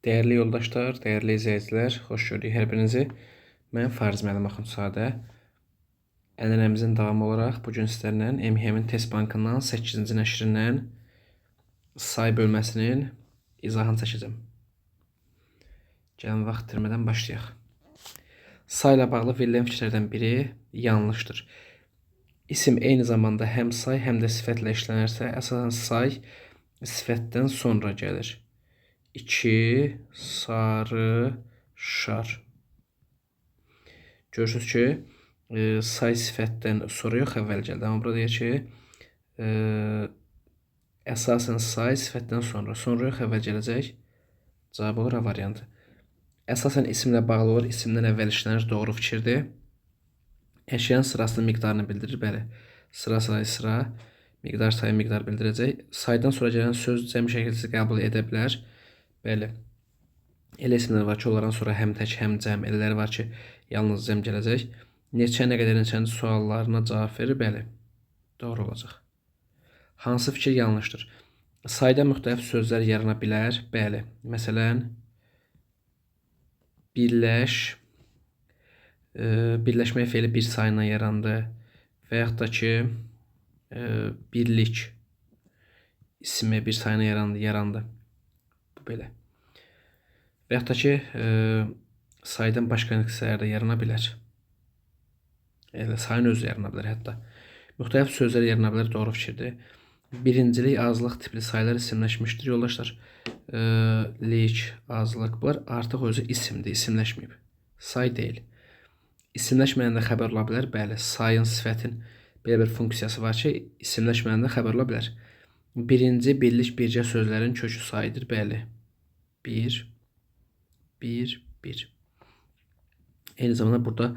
Değerli yoldaşlar, değerli izləyicilər, xoş gördük hər birinizi. Mən Fariz müəllim Axundzadə. Ənənəmizin davamı olaraq bugün sizlərlə MHM-in test bankından 8-ci nəşrindən say bölməsinin izahını çəkəcəm. Gəlin vaxt itirmədən başlayaq. Sayla bağlı verilən fikirlərdən biri yanlışdır. İsim eyni zamanda həm say, həm də sifətlə işlənərsə, əsasən say sifətdən sonra gəlir. 2 sarı şar. Görürsünüz ki, say sifətdən sonra yox, əvvəl gəldi. Amma burada deyir ki, əsasən say sifətdən sonra yox, əvvəl gələcək. Cavab olur A variantı. Əsasən isimlə bağlı olur, isimdən əvvəl işlənir, doğru fikirdir. Əşyanın sırasının miqdarını bildirir, bəli. Sıra, miqdar sayı miqdar bildirəcək. Saydan sonra gələn söz cəm şəkilsiz qəbul edə bilər. Bəli. Elə isimlər var ki, onlardan sonra həm tək, həm cəm, elələri var ki, yalnız cəm gələcək. Neçə, nə qədər, neçənin suallarına cavab verir, bəli. Doğru olacaq. Hansı fikir yanlışdır? Sayda müxtəlif sözlər yarana bilər, bəli. Məsələn, birləşmək feili bir sayla yarandı və yaxud da ki, birlik ismi bir sayla yarandı. Bu belə. Və yaxud da ki, saydan başqa hissələr də yarana bilər. Elə sayın özü yarana bilər hətta. Müxtəlif sözlər yarana bilər, doğru fikirdir. Birincilik, azlıq tipli saylar isimləşmişdir. Yoldaşlar, lik, azlıq bunlar artıq özü isimdir, isimləşməyib. Say deyil. İsimləşməyəndə xəbər ola bilər. Bəli, sayın, sifətin belə bir funksiyası var ki, isimləşməyəndə xəbər ola bilər. Birinci, birlik, bircə sözlərin kökü sayıdır. Bəli. 1, 1. Eyni zamanda burada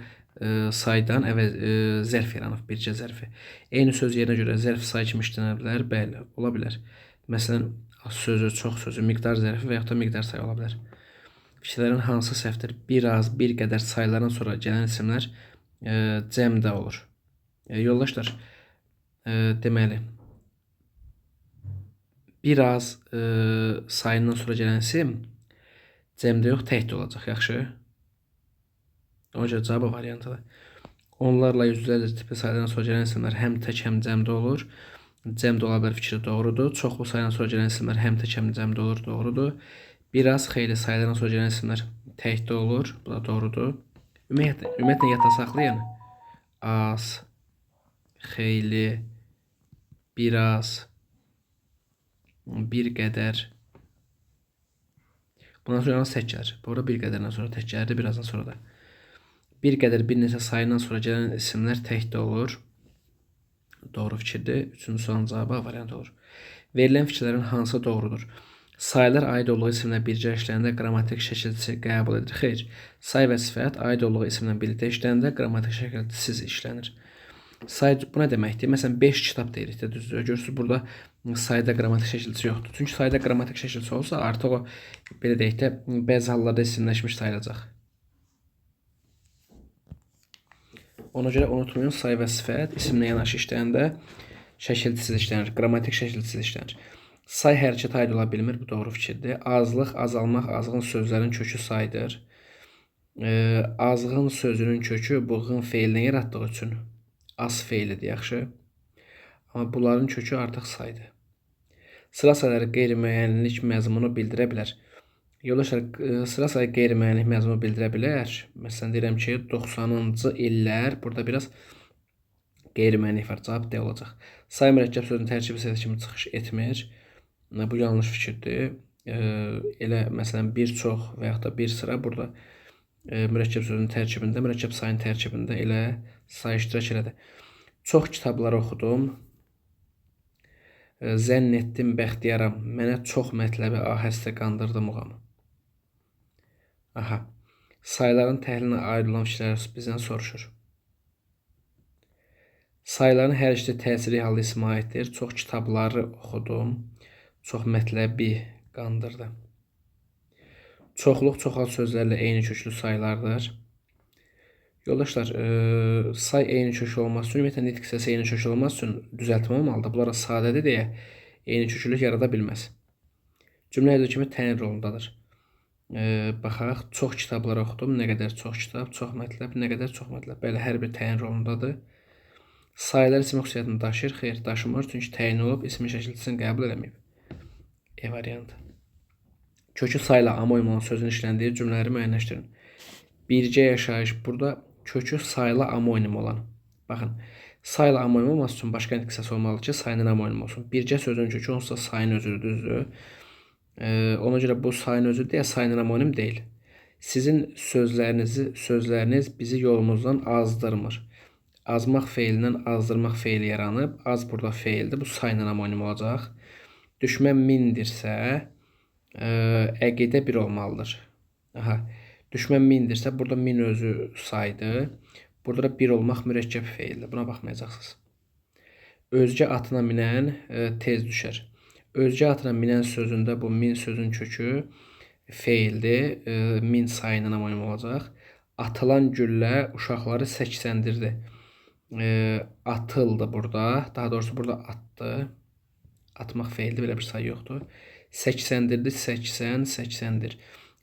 saydan zərf yaranıb, bircə zərfi. Eyni söz yerinə görə zərf say kimi işlənə bilər. Bəli, ola bilər. Məsələn, az sözü, çox sözü, miqdar zərfi və yaxud da miqdar sayı ola bilər. Fikirlərin hansı səhvdir? Bir az, bir qədər sayların sonra gələn isimlər cəmdə olur. Yoldaşlar, deməli, bir az sayından sonra gələn isim cəmdə yox, təkdə olacaq, yaxşı? Ona görə cavab variantıdır. Onlarla yüzlərlə tipli saylardan sonra gələn isimlər həm tək, həm cəmdə olur. Cəmdə ola bilər fikri doğrudur. Çoxlu saydan sonra gələn isimlər həm tək, həm cəmdə olur, doğrudur. Biraz xeyli saylardan sonra gələn isimlər təkdə olur, bu da doğrudur. Ümumiyyətlə yadda saxlayın. Az, xeyli, biraz, bir qədər. Bundan sonra tək gəlir. Burada bir qədərdən sonra tək gəlirdi, birazdan sonra da. Bir qədər bir neçə sayından sonra gələn isimlər təkdə olur. Doğru fikirdir. Üçüncü sualın cavabı A variantı olur. Verilən fikirlərin hansı doğrudur? Saylar aid olduğu isimlə birgə işləndə qrammatik şəkilçisi qəbul edilir. Xeyr. Say və sifət aid olduğu isimlə birlikdə işləndə qrammatik şəkilçisiz işlənir. Say bu nə deməkdir? Məsələn, 5 kitab deyirik də, düzdür. Görürsünüz, burada sayda qrammatik şəkilçisi yoxdur. Çünki sayda qrammatik şəkilçisi olsa, artıq o, belə deyək də, bəzi hallarda isimləşmiş sayılacaq. Ona görə unutmayın, say və sifət isimlə yanaşı işləyəndə şəkilçisiz işlənir, qrammatik şəkilçisiz işlənir. Say hərəkət aid ola bilmir, bu doğru fikirdir. Azlıq, azalmaq, azğın sözlərin kökü saydır. Azğın sözünün kökü bığın feilini yaratdığı üçün az feilidir, yaxşı. Amma bunların kökü artıq saydır. Sıra sayları qeyri-müəyyənlik məzmunu bildirə bilər. Yoldaşlar, sıra sayı qeyri-müəyyənlik məzmunu bildirə bilər. Məsələn, deyirəm ki, 90-cı illər, burada biraz qeyri-müəyyənlik var, cavab D olacaq. Say mürəkkəb sözün tərkibi hissəsi kimi çıxış etmir. Bu yanlış fikirdir. Elə, məsələn, bir çox və yaxud da bir sıra burada mürəkkəb sözün tərkibində, mürəkkəb sayın tərkibində elə say iştirak elədi. Çox kitablar oxudum. Zənn etdim bəxtiyaram, mənə çox mətləbi ahəstə qandırdı muğamı. Aha. Sayların təhlilinə aid olan fikirlər bizdən soruşur. Sayların hər işdə təsiri hallı ismə aiddir. Çox kitabları oxudum. Çox mətləbi qandırdı. Çoxluq, çoxal sözlərlə eyni köklü saylardır. Yoldaşlar, say eyni köklü olması üçün, ümumiyyətlə nitq hissəsi eyni köklü olması üçün düzəltmə olmalıdır. Bunlara sadədir deyə eyni köklülük yarada bilməz. Cümlə yazı kimi təyin rolundadır. Baxaq, çox kitablar oxudum. Nə qədər çox kitab, çox mətləb, nə qədər çox mətləb. Bəli, hər bir təyin rolundadır. Sayılar isim xüsusiyyətini daşıyır. Xeyr, daşımır. Çünki təyin olub, ismin şəkilçisini qəbul eləməyib. E variantı. Kökü sayla amonim olan sözün işləndiyi cümlələri müəyyənləşdirin. Bircə yaşayış. Burada kökü sayla amonim olan. Baxın, sayla amonim olması üçün başqa indeksiyası olmalı ki, sayının amonim olsun. Bircə sözün kökü onsuz da sayın özüdür, düzdür. Ona görə bu sayın özü deyə sayının amonim deyil. Sizin sözləriniz bizi yolumuzdan azdırmır. Azmaq feilindən azdırmaq feili yaranıb. Az burada feildir. Bu sayla amonim olacaq. Düşmən mindirsə, əqidə bir olmalıdır. Aha. Düşmən mindirsə, burada min özü saydı. Burada da bir olmaq mürəkkəb feildir. Buna baxmayacaqsınız. Özgə atına minən tez düşər. Özgə atına minən sözündə bu min sözün kökü feildir. Min sayının amonim olacaq. Atılan güllə uşaqları səksəndirdi. Atıldı burada. Daha doğrusu burada atdı. Atmaq feildir, belə bir say yoxdur. Səksəndirdi, səksəndir.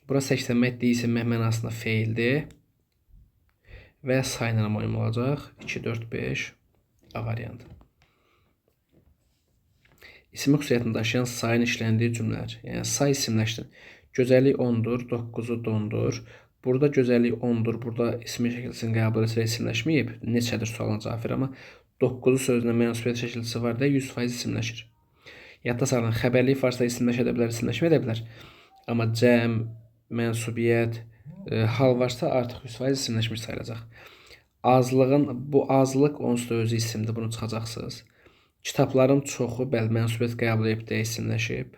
Bura səksənmək, deyilsinmək mənasında feildir. Və sayla amonim olacaq. 2, 4, 5 A variantı. İsmi xüsusiyyətini daşıyan sayın işləndiyi cümlələr. Yəni say isimləşdirin. Gözəllik 10-dur, 9-u dondur. Burada gözəllik 10-dur. Burada ismi şəkilçisinin qəbul etsə isimləşməyib. Neçədir sualına cavab verir, amma 9-u sözünə mənsubiyyət şəkilçisi var deyə 100% isimləşir. Yadda salın, xəbərlik farsda isimləşə də bilər, isimləşmə də bilər. Amma cəm, mənsubiyyət, hal varsa artıq 100% isimləşmiş sayılacaq. Azlığın, bu azlıq onsuz da özü isimdir, bunu çıxacaqsınız. Kitabların çoxu, bəli, mənsubiyyət qəbul edib də isimləşib.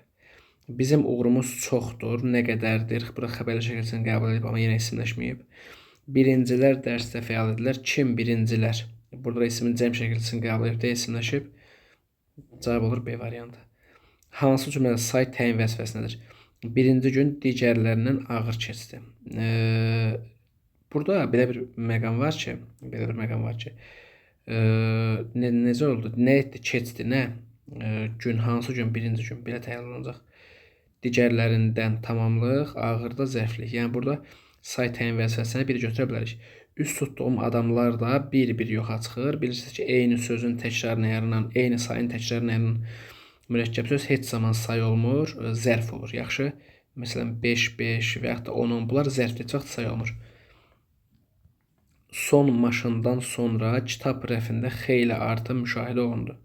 Bizim uğurumuz çoxdur, nə qədərdir? Bura xəbərli şəkilçisini qəbul edib, amma yenə isimləşməyib. Birincilər dərsdə fəal edilər. Kim birincilər? Burada ismin cəm şəkilçisini qəbul edib də isimləşib. Cavab olur B variantı. Hansı cümlədə say təyin vəzifəsindədir? Birinci gün digərlərindən ağır keçdi. Burada belə bir məqam var ki, necə oldu? Nə etdi? Keçdi, nə? Gün, hansı gün? Birinci gün. Belə təyin olunacaq. Digərlərindən tamamlıq, ağırda zərflik. Yəni burada say təyin vəzifəsini bir götürə bilərik. Üst tutduğum adamlar da bir-bir yoxa çıxır. Bilirsiniz ki, eyni sözün təkrarına yaranan, eyni sayın təkrarına yaranan mürəkkəb söz heç zaman say olmur, zərf olur. Yaxşı. Məsələn, 5, 5 və yaxud da 10, bunlar zərfli çox say olmur. Son maşından sonra kitab rəfində xeyli artım müşahidə olundu.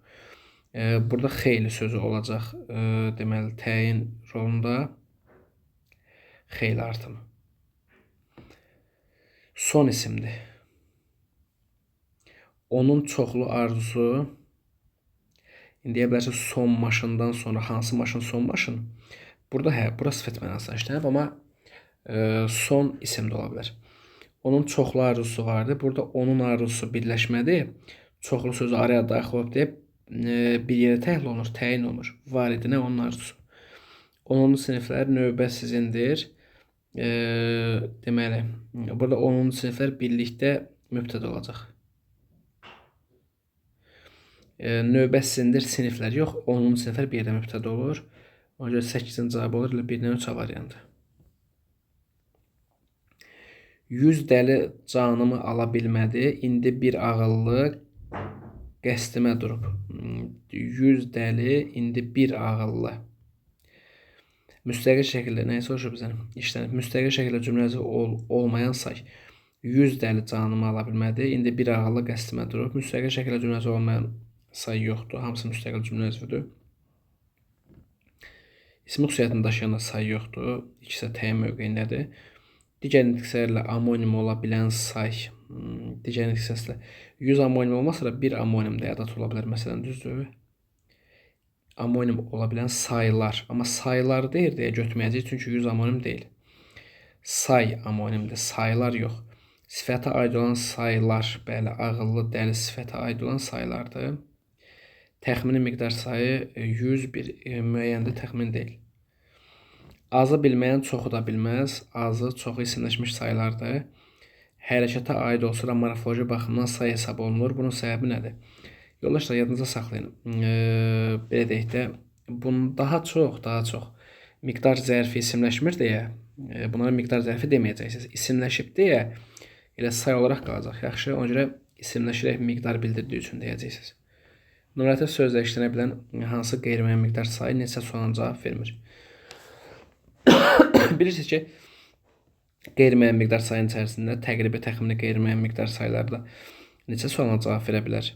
Burada xeyli sözü olacaq. Deməli, təyin rolunda xeyli artım. Son isimdir. Onun çoxlu arzusu. İndi deyə bilərsiniz, son maşından sonra hansı maşın son maşın? Burada bura sifət mənasına işlənib, amma son isim də ola bilər. Onun çoxlu arzusu vardı. Burada onun arzusu birləşmədi. Çoxlu sözü araya daxil olub deyib bir yerə təhlil olunur, təyin olunur. Var idi nə onun arzusu. 10-cu siniflər növbə sizindir. Deməli, burada 10-cu siniflər birlikdə mübtədə olacaq. Növbə sizindir, siniflər yox. 10-cu siniflər bir yerdə mübtədə olur. Ona görə 8-in cavabı olur, 1-dən 3 variantı. 100 dəli canımı ala bilmədi, indi bir ağıllı qəsdimə durub. 100 dəli, indi bir ağıllı. Müstəqil şəkildə, nəyə soruşur bizdən? İşlənib. Müstəqil şəkildə cümləsi olmayan say. 100 dəli canımı ala bilmədi, indi bir ağıllı qəsdimə durub. Müstəqil şəkildə cümləsi olmayan say yoxdur. Hamısı müstəqil cümlə üzvüdür. İsmi xüsusiyyətini daşıyan da say yoxdur. İkisi təyin mövqeyindədir. Digər indekslərlə amonim ola bilən say. Digər indekslərlə 100 amonim olmasa da bir amonim də ədat ola bilər. Məsələn, düzdür. Amonim ola bilən saylar. Amma saylar deyir deyə götürməyəcək. Çünki 100 amonim deyil. Say amonimdir. Saylar yox. Sifətə aid olan saylar. Bəli, ağıllı, dəli sifətə aid olan saylardır. Təxmini miqdar sayı 100 bir müəyyəndir, təxmin deyil. Azı bilməyən çoxu da bilməz. Azı, çoxu isimləşmiş saylardır. Hərəkətə aid olsa da morfoloji baxımdan say hesab olunur. Bunun səbəbi nədir? Yoldaşlar, yadınıza saxlayın. Belə deyək də, bunun daha çox miqdar zərfi isimləşmir deyə Bunlara miqdar zərfi deməyəcəksiniz. İsimləşib deyə elə say olaraq qalacaq. Yaxşı, ona görə isimləşərək miqdar bildirdiyi üçün deyəcəksiniz. Numarativ sözlə işlənə bilən hansı qeyri-müəyyən miqdar sayı neçə sualına cavab vermir? Bilirsiniz ki, qeyri-müəyyən miqdar sayının içərisində təqribi, təxmini qeyri-müəyyən miqdar sayları da neçə sualına cavab verə bilər?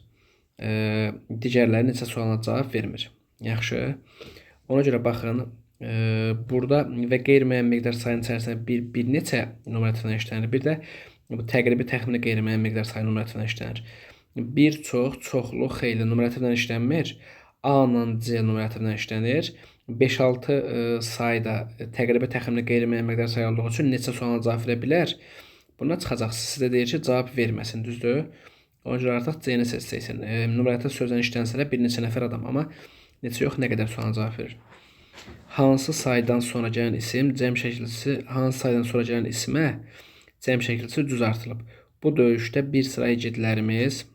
Digərləri neçə sualına cavab vermir. Yaxşı. Ona görə baxın, burada və qeyri-müəyyən miqdar sayının içərisində bir neçə numarativlə işlənir. Bir də bu təqribi, təxmini qeyri-müəyyən miqdar sayı numarativlə işlənir. Bir çox, çoxlu, xeyli numarativlə işlənmir. A ilə C numarativlə işlənir. 5-6 sayda təqribi, təxmini qeyri-müəyyən miqdar sayı olduğu üçün neçə sualına cavab verə bilər? Buna çıxacaqsınız. Sizə deyir ki, cavab verməsin, düzdür? Ona görə artıq C-ni seçəcəksin. Numarativ sözlə işlənsələr bir neçə nəfər adam, amma neçə yox, nə qədər sualına cavab verir. Hansı saydan sonra gələn isim cəm şəkilçisi, hansı saydan sonra gələn isimə cəm şəkilçisi düz artılıb? Bu döyüşdə bir sıra igidlərimiz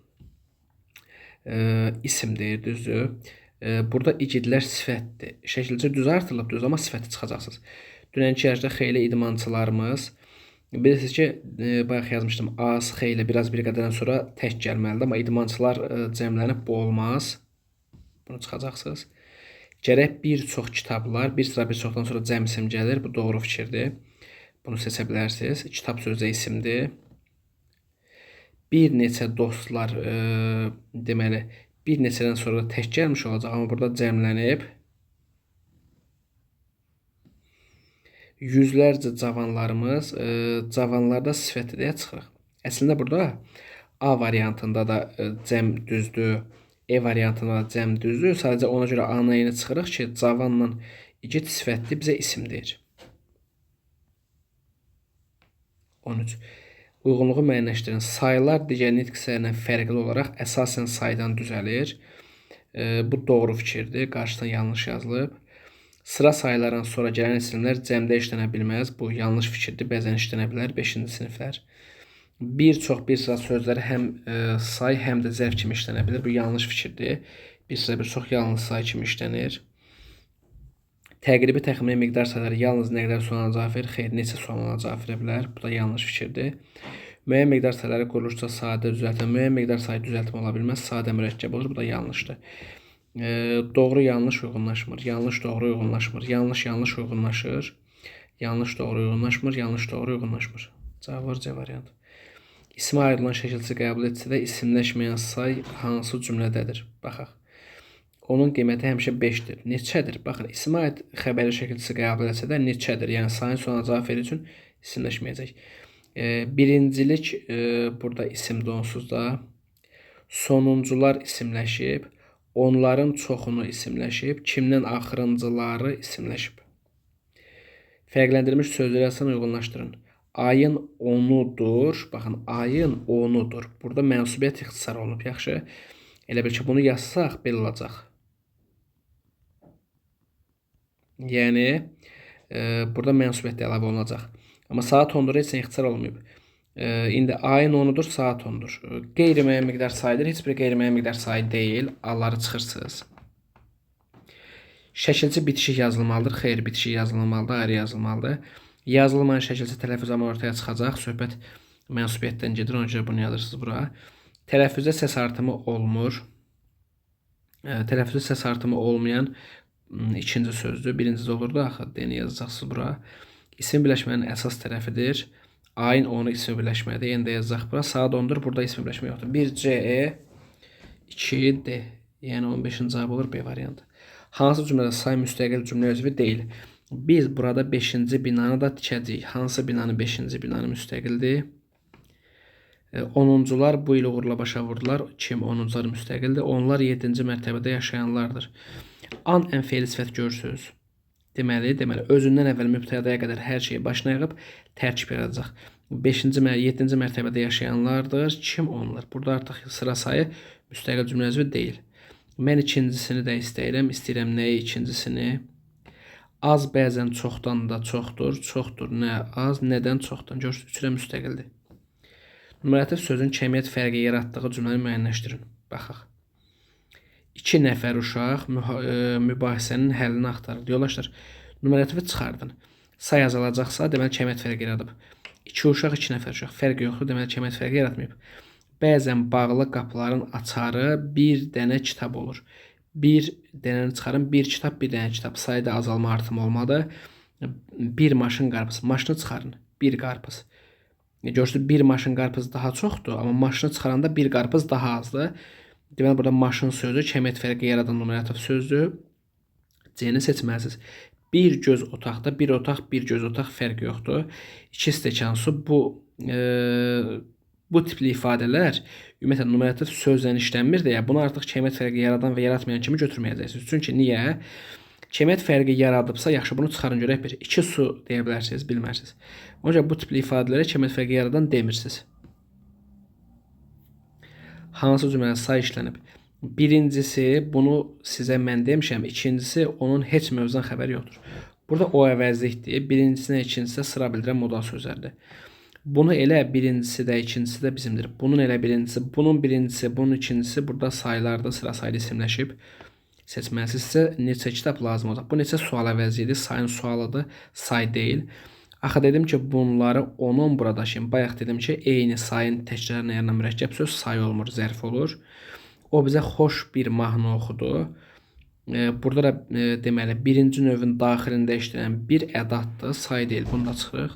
isimdir, düzdür? Burada igidlər sifətdir. Şəkilçi düz artılıb, düz, amma sifəti çıxacaqsınız. Dünənki yarışda xeyli idmançılarımız, bilirsiniz ki, bayaq yazmışdım, az, xeyli, biraz bir qədərdən sonra tək gəlməlidir, amma idmançılar cəmlənib bu olmaz. Bunu çıxacaqsınız. Gərək bir çox kitablar, bir sıra bir çoxdan sonra cəm isim gəlir. Bu doğru fikirdir. Bunu seçə bilərsiniz. Kitab sözü isimdir. Bir neçə dostlar, deməli, bir neçədən sonra tək gəlmiş olacaq, amma burada cəmlənib. Yüzlərcə cavanlarımız, cavanlarda sifəti deyə çıxırıq. Əslində burada A variantında da cəm düzdür, E variantında da cəm düzdür. Sadəcə ona görə A-na yeni çıxırıq ki, cavanla igid sifətli bizə isim deyir. 13. Uyğunluğu müəyyənləşdirin. Saylar digər nitq hissələrindən fərqli olaraq əsasən saydan düzəlir. Bu doğru fikirdir. Qarşıdan yanlış yazılıb. Sıra saylardan sonra gələn isimlər cəmdə işlənə bilməz. Bu yanlış fikirdir. Bəzən işlənə bilər. 5-ci siniflər. Bir çox, bir sıra sözləri həm say, həm də zərf kimi işlənə bilir. Bu yanlış fikirdir. Bir sıra, bir çox yalnız say kimi işlənir. Təqribi, təxmini miqdar sayları yalnız nə qədər sualına cavab verir? Xeyr, neçə sualına cavab verə bilər? Bu da yanlış fikirdir. Müəyyən miqdar sayları quruluşca sadə düzəltmə, müəyyən miqdar sayı düzəltmə ola bilməz. Sadə mürəkkəb olur. Bu da yanlışdır. Doğru, yanlış uyğunlaşmır. Yanlış, doğru uyğunlaşmır. Yanlış, yanlış uyğunlaşır. Yanlış, doğru uyğunlaşmır. Yanlış, doğru uyğunlaşmır. Cavab var, C variantı. İsmə ayrılan şəkilçi qəbul etsə də isimləşməyən say hansı cümlədədir? Baxaq. Onun qiyməti həmişə 5-dir. Neçədir? Baxın, isimə aid xəbəri şəkilçisi qəbul etsə də neçədir? Yəni sayın sonuna cavab verdiyi üçün isimləşməyəcək. Birincilik burada isimdir onsuz da. Sonuncular isimləşib. Onların çoxunu isimləşib. Kimdən axırıncıları isimləşib. Fərqləndirilmiş sözləri asan uyğunlaşdırın. Ayın 10'udur. Baxın, ayın 10'udur. Burada mənsubiyyət ixtisar olunub. Yaxşı. Elə bil ki, bunu yazsaq belə olacaq. Yəni, burada mənsubiyyət əlavə olunacaq. Amma saat 10'dur heç nə ixtisar olunmayıb. İndi ayın 10'udur, saat 10'dur. Qeyri-müəyyən miqdar sayıdır. Heç bir qeyri-müəyyən miqdar sayı deyil. A'ları çıxırsınız. Şəkilçi bitişik yazılmalıdır. Xeyr, bitişik yazılmalıdır, ayrı yazılmalıdır. Yazılmayan şəkilçi tələffüz zaman ortaya çıxacaq. Söhbət mənsubiyyətdən gedir. Ona görə bunu yazırsınız bura. Tələffüzdə səs artımı olmur. Tələffüzdə səs artımı olmayan ikinci sözdür. Birincisi olurdu. Axı, D-ni yazacaqsınız bura. İsim birləşmənin əsas tərəfidir. Ayın 10'u ismi birləşmədir. Yenə də yazacaq bura. Saat 10'dur. Burada ismi birləşmə yoxdur. 1C, 2D. Yəni 15-ci cavab olur B variantı. Hansı cümlədə say müstəqil cümlə üzvü deyil? Biz burada 5-ci binanı da tikəcəyik. Hansı binanı 5-ci binanı müstəqildir? 10'uncular bu il uğurla başa vurdular. Kim 10'uncular müstəqildir? Onlar 7-ci mərtəbədə yaşayanlardır. An ən fe'li sifət görürsünüz. Deməli, özündən əvvəl mübtədaya qədər hər şeyi başına yığıb tərkib yaradacaq. 7-ci mərtəbədə yaşayanlardır. Kim onlar? Burada artıq sıra sayı müstəqil cümlə üzvü deyil. Mən ikincisini də istəyirəm. İstəyirəm nəyi? İkincisini. Az bəzən çoxdan da çoxdur. Çoxdur nə az, nədən çoxdan. Görürsünüz, üçü də müstəqildir. Numarativ sözün kəmiyyət fərqi yaratdığı cümləni müəyyənləşdirin. Baxaq. 2 nəfər uşaq mübahisənin həllini axtarır. Yoldaşlar, numarativi çıxardın. Say azalacaqsa, deməli kəmiyyət fərqi yaradıb. 2 uşaq, 2 nəfər uşaq. Fərq yoxdur, deməli kəmiyyət fərqi yaratmayıb. Bəzən bağlı qapıların açarı bir dənə kitab olur. Bir dənəni çıxarın, bir kitab, bir dənə kitab. Sayda azalma, artım olmadı. Bir maşın qarpız. Maşını çıxarın, bir qarpız. Görürsünüz, bir maşın qarpız daha çoxdur, amma maşını çıxaranda bir qarpız daha azdır. Deməli, burada maşın sözü kəmiyyət fərqi yaradan numerativ sözdür. C-ni seçməlisiniz. Bir göz otaqda, bir otaq, bir göz otaq fərq yoxdur. 2 stəkan su. Bu tipli ifadələr ümumiyyətlə numerativ sözlə işlənmir deyə bunu artıq kəmiyyət fərqi yaradan və yaratmayan kimi götürməyəcəksiniz. Çünki niyə? Kəmiyyət fərqi yaradıbsa, yaxşı bunu çıxarın görək bir. 2 su deyə bilərsiniz, bilmərsiniz. Ona görə bu tipli ifadələrə kəmiyyət fərqi yaradan demirsiniz. Hansı cümlədə say işlənib? Birincisi, bunu sizə mən demişəm. İkincisi, onun heç mövzudan xəbəri yoxdur. Burada o əvəzlikdir. Birincisinə, ikincisi sıra bildirən modal sözlərdir. Bunu elə birincisi də, ikincisi də bizimdir. Bunun elə birincisi, bunun birincisi, bunun ikincisi burada saylarda sıra saylı isimləşib. Seçməlisinizsə neçə kitab lazım olacaq? Bu neçə sual əvəzidir? Sayın sualıdır, say deyil. Axı dedim ki, bunları onun burada daşıyın. Bayaq dedim ki, eyni sayın təkrarına yerinə mürəkkəb söz say olmur, zərf olur. O bizə xoş bir mahnı oxudu. Burada da deməli birinci növün daxilində işlənən bir ədatdır, say deyil. Bunu da çıxırıq.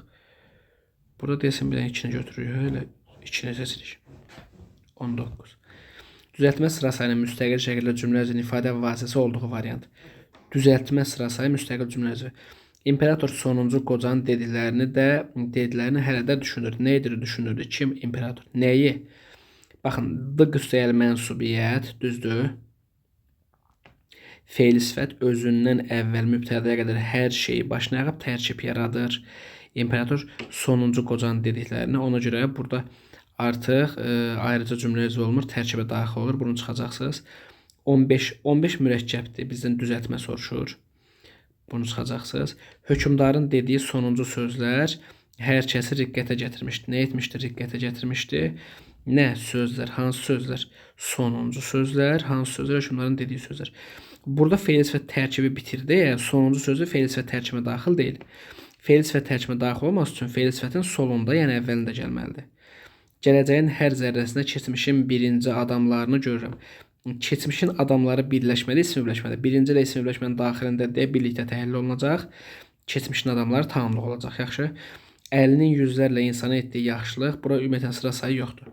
Burada desin bir dənə 2-ni götürürük. Elə 2-ni seçirik. 19. Düzəltmə sıra sayının müstəqil şəkildə cümlə üzrə ifadə vasitəsi olduğu variant. Düzəltmə sıra sayı müstəqil cümlə üzrə. İmperator sonuncu qocanın dediklərini hələ də düşünür. Nə edir, düşünürdü? Kim? İmperator. Nəyi? Baxın, d üstəgəl mənsubiyyət, düzdür. Feil sifət özündən əvvəl mübtədəyə qədər hər şeyi başına yığıb tərkib yaradır. İmperator sonuncu qocanın dediklərini, ona görə burada artıq ayrıca cümlə üzvü olmur, tərkibə daxil olur. Bunu çıxacaqsınız. 15 mürəkkəbdir. Bizdən düzəltmə soruşur. Bunu çıxacaqsınız. Hökmdarın dediyi sonuncu sözlər hər kəsi riqqətə gətirmişdi. Nə etmişdi? Riqqətə gətirmişdi. Nə sözlər? Hansı sözlər? Sonuncu sözlər. Hansı sözlər? Hökmdarın dediyi sözlər. Burada feil sifət tərkibi bitirdi. Sonuncu sözü feil sifət tərkibə daxil deyil. Feil sifət tərkibə daxil olması üçün feil sifətin solunda, yəni əvvəlində gəlməlidir. Gələcəyin hər zərrəsində keçmişin birinci adamlarını görürəm. Keçmişin adamları birləşməli, isim birləşməli. Birinci ilə isim birləşmənin daxilində deyə birlikdə təhlil olunacaq. Keçmişin adamları tamamlıq olacaq. Yaxşı. Əlinin yüzlərlə insana etdiyi yaxşılıq. Bura ümumiyyətlə sıra sayı yoxdur.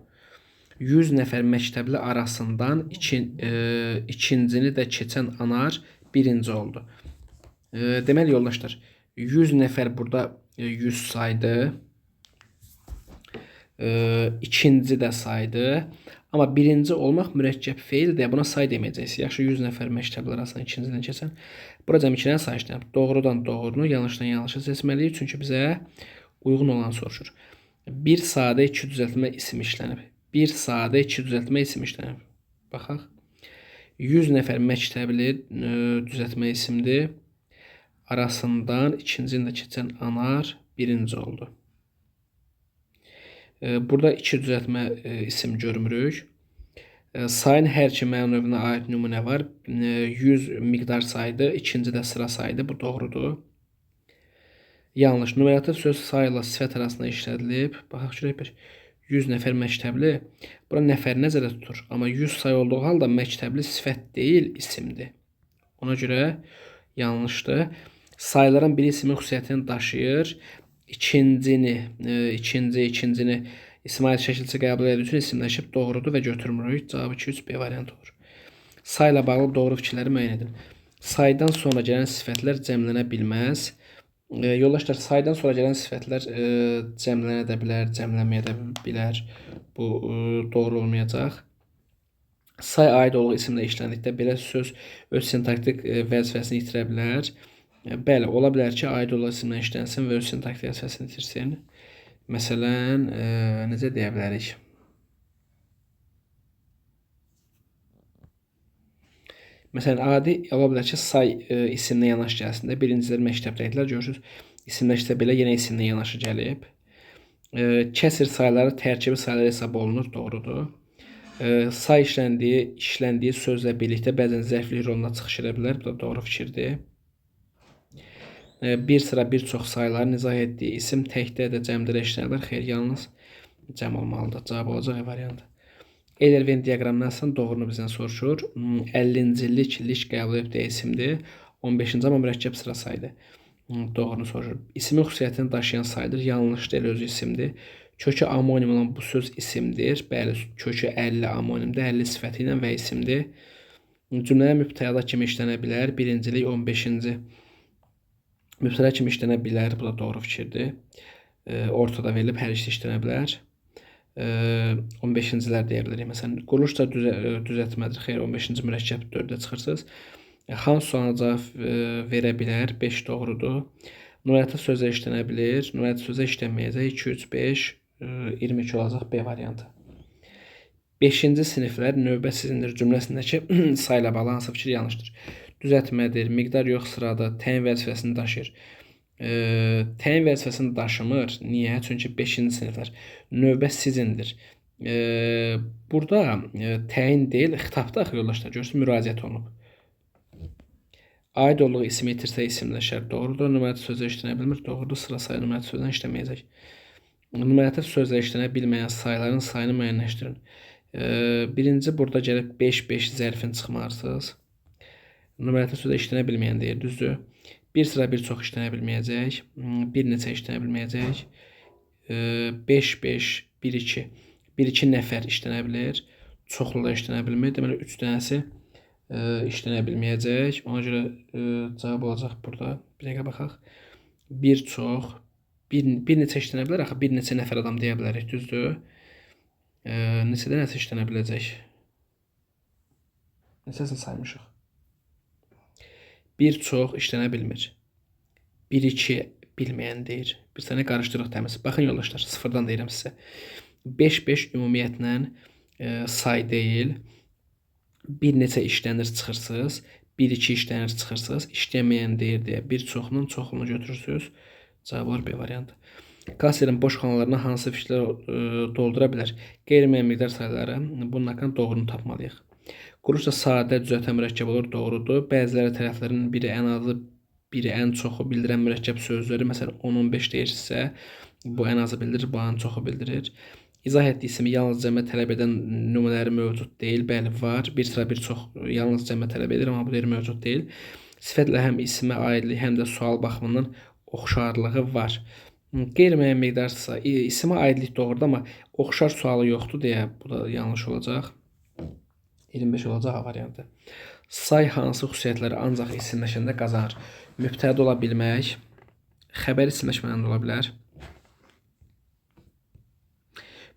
100 nəfər məktəbli arasından ikincini də keçən anar birinci oldu. Deməli yoldaşlar, 100 nəfər burada 100 saydı. İkinci də saydı. Amma birinci olmaq mürəkkəb feil deyə buna say deməyəcəksiniz. Yaxşı, 100 nəfər məktəblər arasından ikincidən keçən. Burada cəmi 2 dənə say işləyib. Doğrudan doğrunu, yanlışdan yanlışı seçməliyik. Çünki bizə uyğun olan soruşur. Bir sadə 2 düzəltmə isim işlənib. Bir sadə 2 düzəltmə isim işlənib. Baxaq. 100 nəfər məktəbli düzəltmə isimdir. Arasından ikincini də keçən anar birinci oldu. Burada 2 düzəltmə isim görmürük. Sayın hər iki məna növünə aid nümunə var. 100 miqdar saydı, ikinci də sıra saydı. Bu doğrudur. Yanlış. Numerativ söz sayla sifət arasında işlədilib. Baxaq görək bir. 100 nəfər məktəbli. Bura nəfər nəzərdə tutur. Amma 100 say olduğu halda məktəbli sifət deyil, isimdir. Ona görə yanlışdır. Sayıların bir isimin xüsusiyyətini daşıyır. İkincini İsmail şəkilçi qəbul edir üçün isimləşib doğrudur və götürmürük. Cavabı 2-3B variantı olur. Sayla bağlı doğru fikirləri müəyyən edin. Saydan sonra gələn sifətlər cəmlənə bilməz. Yoldaşlar, saydan sonra gələn sifətlər cəmlənə də bilər, cəmlənməyə də bilər. Bu doğru olmayacaq. Say aid olduğu isimlə işləndikdə belə söz öz sintaktik vəzifəsini itirə bilər. Bəli, ola bilər ki, aid olan isimlə işlənsin və öz sintaktik vəzifəsini itirsin. Məsələn, necə deyə bilərik? Məsələn, adi ola bilər ki, say isimlə yanaşı gəlsin də. Birincilər məktəbdə idilər, görürsünüz. İsimləşsə belə yenə isimlə yanaşı gəlib. Kəsir sayları tərkibi saylar hesab olunur, doğrudur. Say işləndiyi sözlə birlikdə bəzən zərflik roluna çıxış edə bilər. Bu da doğru fikirdir. Bir sıra bir çox sayıların izah etdiyi isim təkdə də cəmdə də işlənə bilər. Xeyr, yalnız cəm olmalıdır. Cavab olacaq E variantı. Euler-Venn diaqramından sonra doğrunu bizdən soruşur. 50-ci lik qəbul etdiyi isimdir. 15-ci amma mürəkkəb sıra sayıdır. Doğrunu soruşur. İsmin xüsusiyyətini daşıyan sayıdır. Yanlış deyil, özü isimdir. Kökü amonim olan bu söz isimdir. Bəli, kökü 50 amonimdir. 50 sifəti ilə və isimdir. Cümlələr mübtəda kimi işlənə bilər. Birincilik 15-ci. Mübtəda kimi işlənə bilər. Bu da doğru fikirdir. Ortada verilib hər ikisi işlənə bilər. 15-cilər deyə bilərik. Məsələn, quruluş da düzəltmədir. Xeyr, 15-ci mürəkkəb 4-də çıxırsınız. Hansı sualına cavab verə bilər? 5 doğrudur. Nümunəti sözə işlənə bilir. Nümunəti sözə işlənməyəcək. 2, 3, 5, 22 olacaq B variantı. 5-ci siniflər növbə sizindir cümləsindəki sayla bağlı hansı fikir yanlışdır? Düzəltmədir. Miqdar yox sırada təyin vəzifəsini daşıyır. Təyin vəzifəsini daşımır. Niyə? Çünki 5-ci siniflər növbə sizindir. Burada təyin deyil, xitabda axı yoldaşlar görürsünüz müraciət olunub. Aid olduğu ismi itirsə isimləşər. Doğrudur. Nümunəti sözə işlənə bilmir. Doğrudur. Sıra sayı nümunəti sözdən işləməyəcək. Nümunəti sözlə işlənə bilməyən sayıların sayını müəyyənləşdirin. Birinci burada gəlib 5 zərfini çıxmarsınız. Nümunəti sözə işlənə bilməyən deyir, düzdür. Bir sıra bir çox işlənə bilməyəcək. Bir neçə işlənə bilməyəcək. 5, 1-2. 1-2 nəfər işlənə bilir. Çoxlu da işlənə bilmir. Deməli 3 dənəsi işlənə bilməyəcək. Ona görə cavab olacaq burada. Bir dəqiqə baxaq. Bir çox, bir neçə işlənə bilər. Axı bir neçə nəfər adam deyə bilərik, düzdür. Neçə dənəsi işlənə biləcək? Neçəsini saymışıq? Bir çox işlənə bilmir. 1-2 bilməyən deyir. Bir sənə qarışdırıq təmiz. Baxın yoldaşlar, sıfırdan deyirəm sizə. 5 ümumiyyətlə say deyil. Bir neçə işlənir çıxırsınız. 1-2 işlənir çıxırsınız. İşləməyən deyir deyə bir çoxunun çoxunu götürürsünüz. Cavablar B variantı. Kasserin boş xanalarına hansı fikirlər doldura bilər? Qeyri-müəyyən miqdar sayıları. Bunun haqqında doğrunu tapmalıyıq. Quruluşda sadə düzəltən mürəkkəb olur, doğrudur. Bəziləri tərəflərin biri ən azı, biri ən çoxu bildirən mürəkkəb sözləri, məsələn 10-15 deyirsə, bu ən azı bildirir, bu ən çoxu bildirir. İzah etdiyi ismi yalnız cəmə tələb edən nümunələri mövcud deyil. Bəli, var. Bir sıra bir çox yalnız cəmə tələb edir, amma bu deyir mövcud deyil. Sifətlə həm ismə aidlik, həm də sual baxımından oxşarlığı var. Qeyri-müəyyən miqdarsa isimə aidlik doğrudur, amma oxşar sualı yoxdur deyə bu da yanlış olacaq. 25 olacaq A variantı. Say hansı xüsusiyyətləri ancaq isimləşəndə qazanır? Mübtəda ola bilmək, xəbər isimləşmədən ola bilər.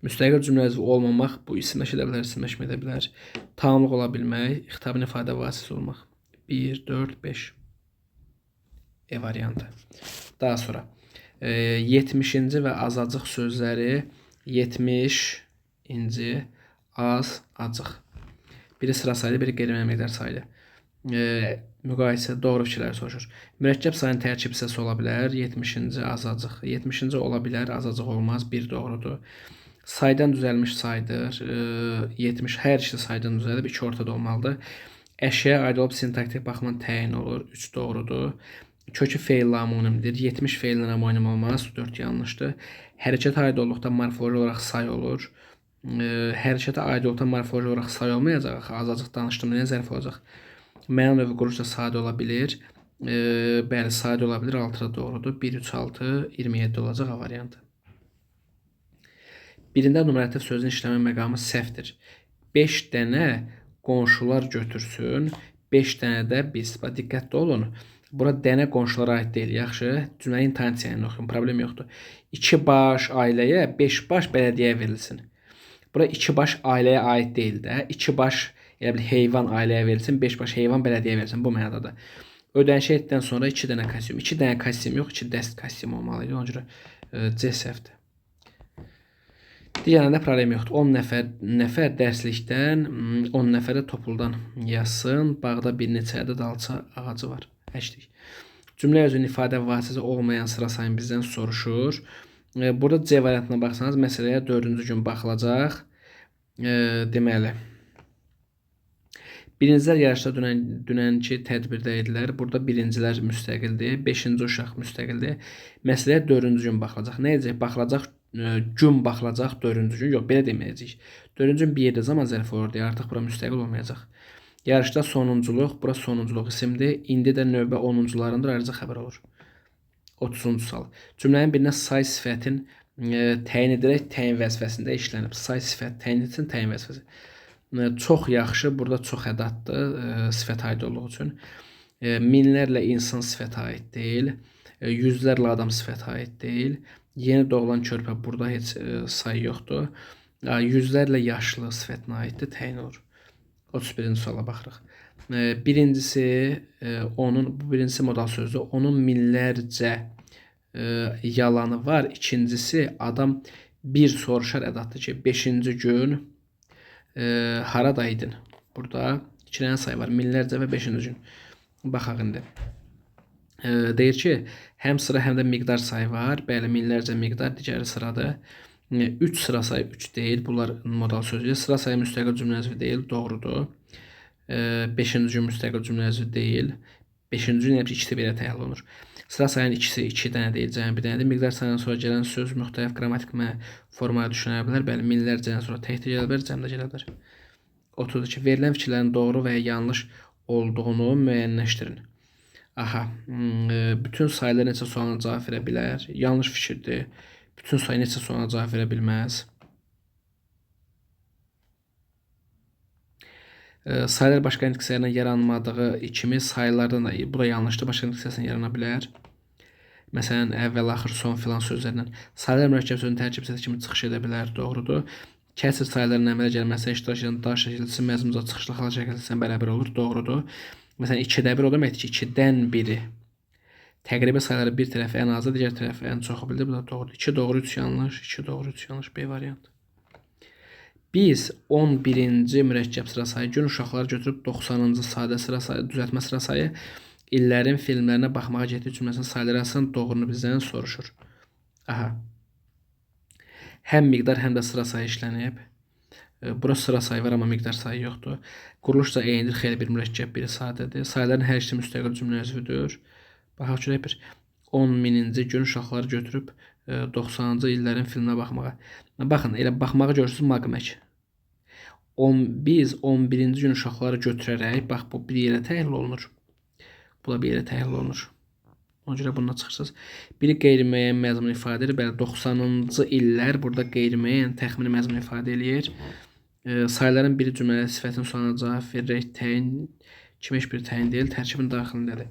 Müstəqil cümləci olmamaq, bu isimləşə də bilər, isimləşmə edə bilər. Tamamlıq ola bilmək, xitabın ifadə vasitəsi olmaq. 1, 4, 5. E variantı. Daha sonra 70-ci və azacıq sözləri 70-ci az, acıq. Biri sıra sayılı, biri qeyri-müəyyən miqdar sayılı. Müqayisə doğru fikirləri soruşur. Mürəkkəb sayının tərkib hissəsi ola bilər. 70-ci azacıq. 70-ci ola bilər, azacıq olmaz. 1 doğrudur. Saydan düzəlmiş saydır. 70 hər ikisi saydan düzəlib, 2 ortada olmalıdır. Əşyaya aid olub sintaktik baxımdan təyin olur. 3 doğrudur. Kökü feillə amonimdir. 70 feillə amonim olmaz. 4 yanlışdır. Hərəkətə aid olduqda morfoloji olaraq say olur. Hərəkətə aid olduqda morfoloji olaraq say olmayacaq. Azacıq danışdım. Nə zərf olacaq? Məna növü quruluşda sadə ola bilir. Bəli, sadə ola bilir. 6 da doğrudur. 1, 3, 6, 27 olacaq A variantı. Birində numarativ sözün işləmə məqamı səhvdir. 5 dənə qonşular götürsün. 5 dənə də biz. Diqqətli olun. Bura dənə qonşulara aid deyil. Yaxşı. Cümlənin intonasiyasını oxuyun. Problem yoxdur. 2 baş ailəyə 5 baş bələdiyyəyə verilsin. Bura 2 baş ailəyə aid deyil də. 2 baş elə bir heyvan ailəyə verilsin. 5 baş heyvan bələdiyyəyə verilsin. Bu mənadadır. Ödənişə etdən sonra 2 dənə kostyum. 2 dənə kostyum yox. 2 dəst kostyum olmalıydı. Ona görə C səhvdir. Digərlərində problem yoxdur. 10 nəfər dərslikdən 10 nəfərə topuldan yazsın. Bağda bir neçə ədəd alça ağacı var. Əkdik. Cümlə özünün ifadə vasitəsi olmayan sıra sayını bizdən soruşur. Burada C variantına baxsanız, məsələyə 4-cü gün baxılacaq. Deməli, Birincilər yarışda dünənki tədbirdə idilər. Burada birincilər müstəqildir, 5-ci uşaq müstəqildir. Məsələyə 4-cü gün baxılacaq. Nə edəcək? Baxılacaq, gün baxılacaq 4-cü gün. Yox, belə deməyəcəyik. 4-cü gün bir yerdə zaman zərfi olur deyə artıq bura müstəqil olmayacaq. Yarışda sonunculuq, bura sonunculuq isimdir. İndi də növbə 10-cularındır, ayrıca xəbər olur. 30-cu sual. Cümlənin birinə say sifətin təyin edilərək təyin vəzifəsində işlənib. Say sifət təyin etsin, təyin vəzifəsi. Çox yaxşı, burada çox ədatdır sifət aid olduğu üçün. Minlərlə insan sifətə aid deyil. Yüzlərlə adam sifətə aid deyil. Yeni doğulan körpə, burada heç say yoxdur. Yüzlərlə yaşlı sifətinə aiddir, təyin olur. 31-ci suala baxırıq. Birincisi, bu birincisi modal sözdür. Onun minlərcə yalanı var. İkincisi, adam bir soruşar ədatdır ki, 5-ci gün haradaydın? Burada 2 dənə sayı var. Minlərcə və 5-ci gün. Baxaq indi. Deyir ki, həm sıra, həm də miqdar sayı var. Bəli, minlərcə miqdar digəri sıradır. 3 sıra sayı 3 deyil. Bunlar modal sözdür. Sıra sayı müstəqil cümlə üzvü deyil. Doğrudur. 5-ci gün müstəqil cümlə üzvü deyil. 5-ci gün həmişə 2-də belə təyin olunur. Sıra sayının ikisi 2 dənə deyil, cəmi bir dənədir. Miqdar sayından sonra gələn söz müxtəlif qrammatik formaya düşünə bilər. Bəli, minlərcədən sonra təkdə gələ bilər, cəmdə gələ bilər. 32. Verilən fikirlərin doğru və ya yanlış olduğunu müəyyənləşdirin. Aha, bütün sayılar neçə sualına cavab verə bilər? Yanlış fikirdir. Bütün sayı neçə sualına cavab verə bilməz? Sayılar başqa indekslərlə yaranmadığı kimi sayılardan da, bu da yanlışdır, başqa indekslərlə yarana bilər. Məsələn, əvvəl, axır, son filan sözlərlə. Sayılar mürəkkəb sözün tərkib hissəsi kimi çıxış edə bilər, doğrudur. Kəsr sayıların əmələ gəlməsində iştirak edən daş şəkilçisi məzmunca çıxışlı xal şəkilçisindən bərabər olur, doğrudur. Məsələn, 2-də 1 o deməkdir ki, 2-dən 1-i. Təqribi sayıları bir tərəfi ən azı, digər tərəfi ən çoxu bildir. Bu da doğrudur. 2 doğru, 3 yanlış, 2 doğru, 3 yanlış, B variantı. Biz 11-ci mürəkkəb sıra sayı gün uşaqları götürüb 90-cı sadə sıra sayı, düzəltmə sıra sayı illərin filmlərinə baxmağa getdik cümləsinin sayıları arasında doğrunu bizdən soruşur. Aha. Həm miqdar, həm də sıra sayı işlənib. Bura sıra sayı var, amma miqdar sayı yoxdur. Quruluş da eynidir, xeyli bir mürəkkəb, biri sadədir. Sayıların hər ikisi müstəqil cümlə üzvüdür. Baxaq görək bir 10.000-ci gün uşaqları götürüb 90-cı illərin filminə baxmağa. Baxın, elə baxmağı görürsünüz maqmək. Biz 11-ci gün uşaqları götürərək, bax bu bir yerə təyin olunur. Bu da bir yerə təyin olunur. Ona görə bununla çıxırsınız. Biri qeyri-müəyyən məzmun ifadə edir. Bəli, 90-cı illər burada qeyri-müəyyən təxmini məzmun ifadə eləyir. Sayıların biri cümləli sifətin sonuna cavab verərək təyin, kimi heç bir təyin deyil, tərkibin daxilindədir.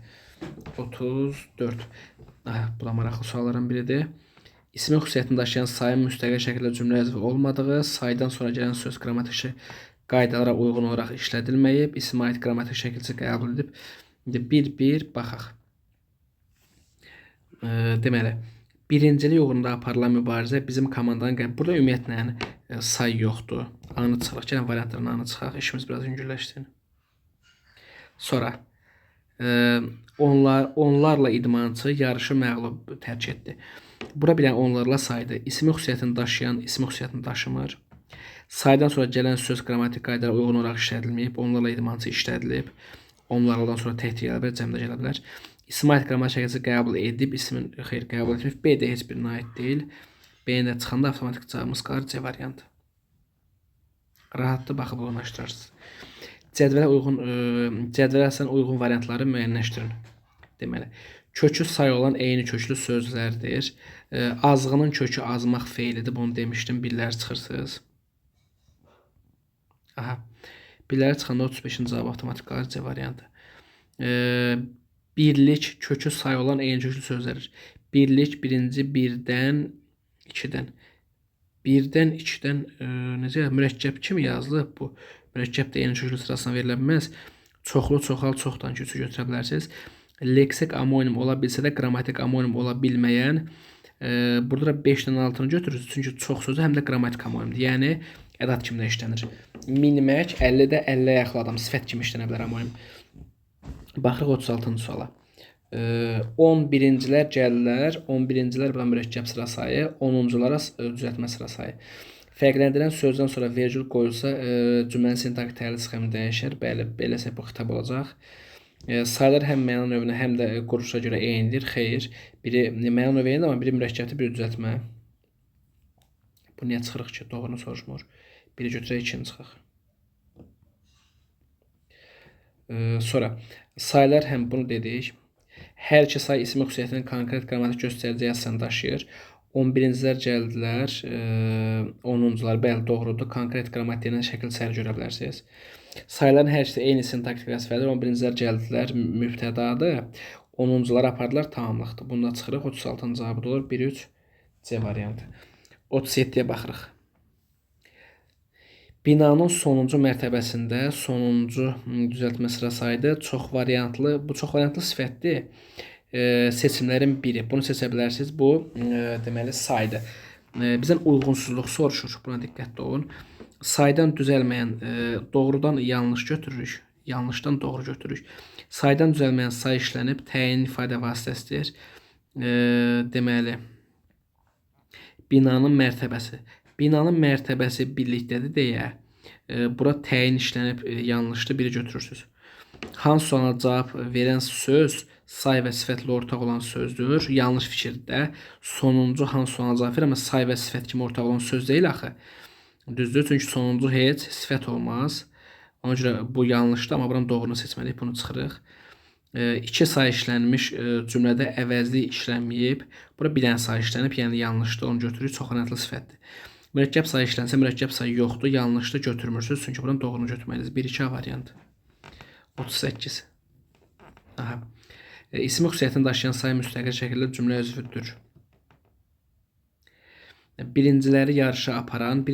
34. Bu da maraqlı sualların biridir. İsmin xüsusiyyətini daşıyan sayın müstəqil şəkildə cümlə üzvü olmadığı, saydan sonra gələn söz qrammatik qaydalara uyğun olaraq işlədilməyib, isimə aid qrammatik şəkilçi qəbul edib. Bir baxaq. Deməli, birincilik uğrunda aparılan mübarizə bizim komandanın qəbul. Burada ümumiyyətlə say yoxdur. Anı çıxaq. Gələn variantların anı çıxaq. İşimiz biraz yüngülləşsin. Sonra onlarla idmançı yarışı məğlub tərk etdi. Bura bilən onlarla saydı. İsmi xüsusiyyətini daşıyan ismi xüsusiyyətini daşımır. Saydan sonra gələn söz qrammatik qaydalara uyğun olaraq işlədilməyib. Onlarla idmançı işlədilib. Onlardan sonra təhtil gələ bilər, cəmdə gələ bilər. İsmi aid qrammatik şəkilçi qəbul edib, ismin xeyr qəbul etməyib. B də heç birinə aid deyil. B-yə də çıxanda avtomatik cavabımız qalır C variantı. Rahatlı baxıb uyğunlaşdırarsınız. Cədvələ əsasən uyğun variantları müəyyənləşdirin. Deməli, kökü say olan eyni köklü sözlərdir. Azğının kökü azmaq feilidir. Bunu demişdim. Billər çıxırsınız. Aha. Billər çıxanda 35-ci cavab avtomatik qalır C variantı. Birlik kökü say olan eyni köklü sözlərdir. Birlik birinci birdən, ikidən. Birdən, ikidən necə mürəkkəb kimi yazılıb bu? Mürəkkəb də eyni köklü sırasına verilə bilməz. Çoxlu, çoxal, çoxdan kökü götürə bilərsiniz. Leksik amonim ola bilsə də qrammatik amonim ola bilməyən. Burada 5-dən 6-nı götürürsünüz. Çünki çox sözü həm də qrammatik amonimdir. Yəni ədat kimi də işlənir. Minmək 50-də 50-yə yaxın adam sifət kimi işlənə bilər amonim. Baxırıq 36-cı suala. 11-cilər gəlirlər. 11-cilər burada mürəkkəb sıra sayı, 10-culara düzəltmə sıra sayı. Fərqləndirən sözdən sonra vergül qoyulsa, cümlənin sintaktik təhlil sxemi dəyişər. Bəli, beləsə bu xitab olacaq. Saylar həm məna növünə, həm də quruluşa görə eynidir. Xeyr, biri məna növü eynidir, amma biri mürəkkəbdir, biri düzəltmə. Bu niyə çıxırıq ki? Doğrunu soruşmur. Biri götürək, ikini çıxaq. Sonra saylar həm bunu dedik. Hər iki say isim xüsusiyyətinin konkret qrammatik göstərici yazısını daşıyır. 11-cilər gəldilər, 10-cular bəli doğrudur. Konkret qrammatiyindən şəkil səhər görə bilərsiniz. Sayların hər ikisi eyni sintaktik vəzifədir. 11-cilər gəldilər mübtədadır. 10-cular apardılar tamamlıqdır. Bunda çıxırıq 36-cı cavabı olur. 1-3 C variantı. 37-yə baxırıq. Binanın sonuncu mərtəbəsində sonuncu düzəltmə sıra saydı. Çox variantlı, bu çox variantlı sifətdir. Seçimlərin biri. Bunu seçə bilərsiniz. Bu deməli saydır. Bizdən uyğunsuzluq soruşur. Buna diqqətli olun. Saydan düzəlməyən doğrudan yanlış götürürük. Yanlışdan doğru götürürük. Saydan düzəlməyən say işlənib təyin ifadə vasitəsidir. Deməli binanın mərtəbəsi. Binanın mərtəbəsi birlikdədir deyə bura təyin işlənib yanlışdır, biri götürürsünüz. Hansı suala cavab verən söz say və sifətlə ortaq olan sözdür. Yanlış fikirdə sonuncu hansı suala cavab verir, amma say və sifət kimi ortaq olan söz deyil axı. Düzdür, çünki sonuncu heç sifət olmaz. Ona görə bu yanlışdır, amma buranın doğrunu seçməliyik, bunu çıxırıq. İki say işlənmiş cümlədə əvəzlik işlənməyib. Bura bir dənə say işlənib, yəni yanlışdır, onu götürürük, çox önəmli sifətdir. Mürəkkəb say işlənsə, mürəkkəb say yoxdur, yanlışdır, götürmürsünüz, çünki buranın doğrunu götürməliyiniz. 1-2 variantı. 38. Aha. İsmi xüsusiyyətini daşıyan say müstəqil şəkildə cümlə üzvüdür. Birinciləri yarışa aparan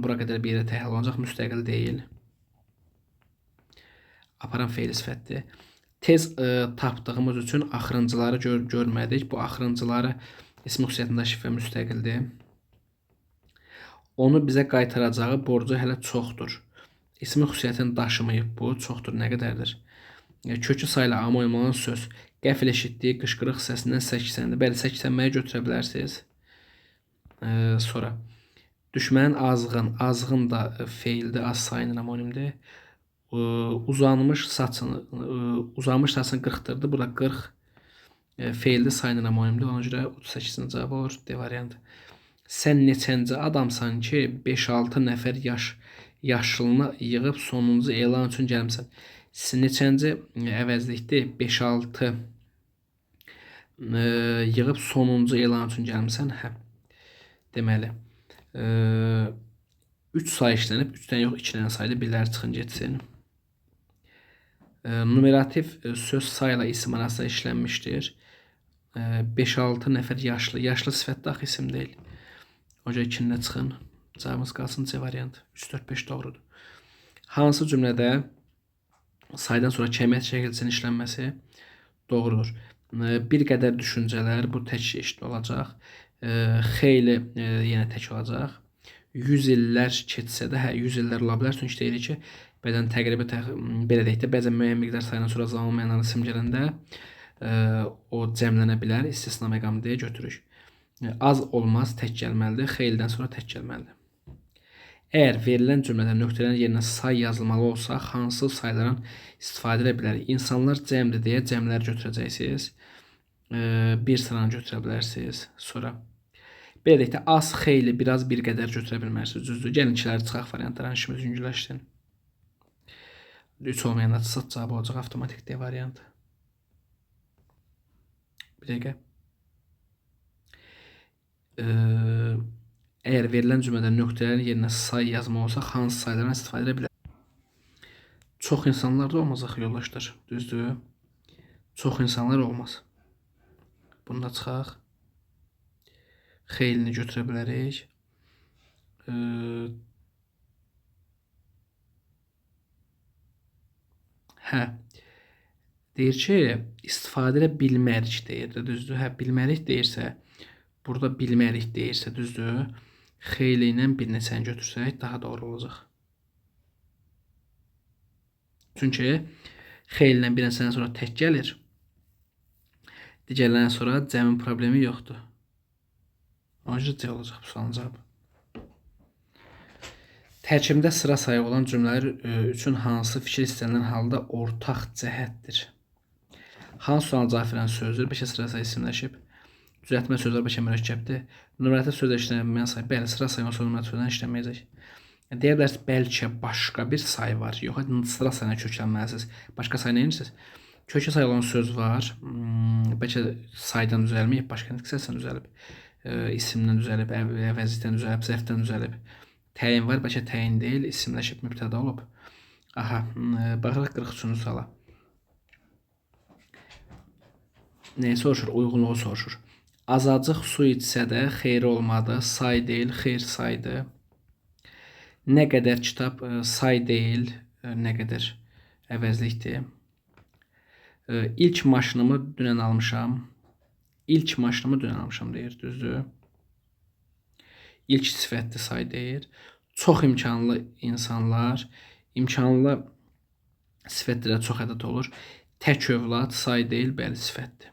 bura qədər bir yerə təhlil olacaq, müstəqil deyil. Aparan feili sifətdir. Tez tapdığımız üçün axırıncıları görmədik. Bu axırıncıları ismi xüsusiyyətini daşıyan müstəqildir. Onu bizə qaytaracağı borcu hələ çoxdur. İsmi xüsusiyyətini daşımayıb bu, çoxdur, nə qədərdir? Kökü sayla amma uymalan söz. Qəfil eşitdiyi qışqırıq səsindən səksəndir. Bəli, səksənməyə götürə bilərsiniz. Sonra düşmənin azğın. Azğın da feildir, az sayının amonimdir. Uzanmış saçını qırxdırdı. Burada 40 feildir, sayının amonimdir. Ona görə 38-ci cavab olur. D variantı. Sən neçənci adamsan ki 5-6 nəfər yaşlını yığıb sonuncu elan üçün gəlmişsən. Neçənci əvəzlikdir 5-6 yığıb sonuncu elan üçün gəlmişsən. Hə. Deməli 3 say işlənib, 3-dən yox 2 dənə sayda birləri çıxın getsin. Numerativ söz sayla isim arasında işlənmişdir. 5-6 nəfər yaşlı sifətdə axı isim deyil. Oca 2-ndə çıxın. Cavabımız qalsın C variantı. 3-4-5 doğrudur. Hansı cümlədə saydan sonra kəmiyyət şəkilçinin işlənməsi doğrudur? Bir qədər düşüncələr, bu tək eşit olacaq. Xeyli yenə tək olacaq. 100 illər keçsə də, 100 illər ola bilər. Çünki deyirik ki, bəzən təqribi belə deyək də, bəzən müəyyən miqdar saydan sonra zaman mənalı isim gələndə o cəmlənə bilər. İstisna məqamı deyə götürürük. Az olmaz, tək gəlməlidir. Xeylidən sonra tək gəlməlidir. Əgər verilən cümlədə nöqtələrin yerinə say yazılmalı olsa, hansı saylardan istifadə edə bilərik? İnsanlar cəmdir deyə cəmləri götürəcəksiniz. Bir sıranı götürə bilərsiniz. Sonra belə deyək də, az, xeyli, biraz, bir qədər götürə bilmərsiniz. Düzdür. Gəlin ikiləri çıxaq variantlar, işimiz yüngülləşsin. 3 olmayan da çıxsa cavab olacaq avtomatik D variantı. Bir dəqiqə. Əgər verilən cümlədə nöqtələrin yerinə say yazma olsa, hansı saylardan istifadə edə bilər? Çox insanlar da olmaz axı yoldaşlar, düzdür? Çox insanlar olmaz. Bunu da çıxaq. Xeylini götürə bilərik. Hə. Deyir ki, istifadə edə bilmərik deyir də, düzdür? Hə, bilmərik deyirsə, burada bilmərik deyirsə, düzdür? Xeyli ilə bir neçəni götürsək daha doğru olacaq. Çünki xeyli ilə bir neçədən sonra tək gəlir. Digərlərindən sonra cəmin problemi yoxdur. Ona görə C olacaq bu sualın cavabı. Tərkibində sıra sayı olan cümlələr üçün hansı fikir istənilən halda ortaq cəhətdir? Hansı sual cavab verən sözdür? Beşə sıra sayı isimləşib. Düzəltmə sözlər beşə mürəkkəbdir. Nömrəli sözlər işlənilməyən sayı. Bəli, sıra sayı olsa nömrəli sözlər işlənməyəcək. Deyə bilərsiniz, bəlkə başqa bir sayı var. Yox, sıra sayına köklənməlisiniz. Başqa sayı nə edirsiniz? Kökə sayı olan söz var. Bəlkə saydan düzəlməyib, başqa nəticədən düzəlib. İsimdən düzəlib, əvəzlikdən düzəlib, zərfdən düzəlib. Təyin var, bəlkə təyin deyil, isimləşib mübtəda olub. Aha, baxırıq 43-cü suala. Nəyi soruşur? Uyğunluğu soruşur. Azacıq su içsə də xeyri olmadı, say deyil, xeyr saydı. Nə qədər kitab, say deyil, nə qədər əvəzlikdir. İlk maşınımı dünən almışam. İlk maşınımı dünən almışam deyir, düzdür. İlk sifətli say deyir. Çox imkanlı insanlar, imkanlı sifətlərə çox ədəd olur. Tək övlad say deyil, bəli sifətdir.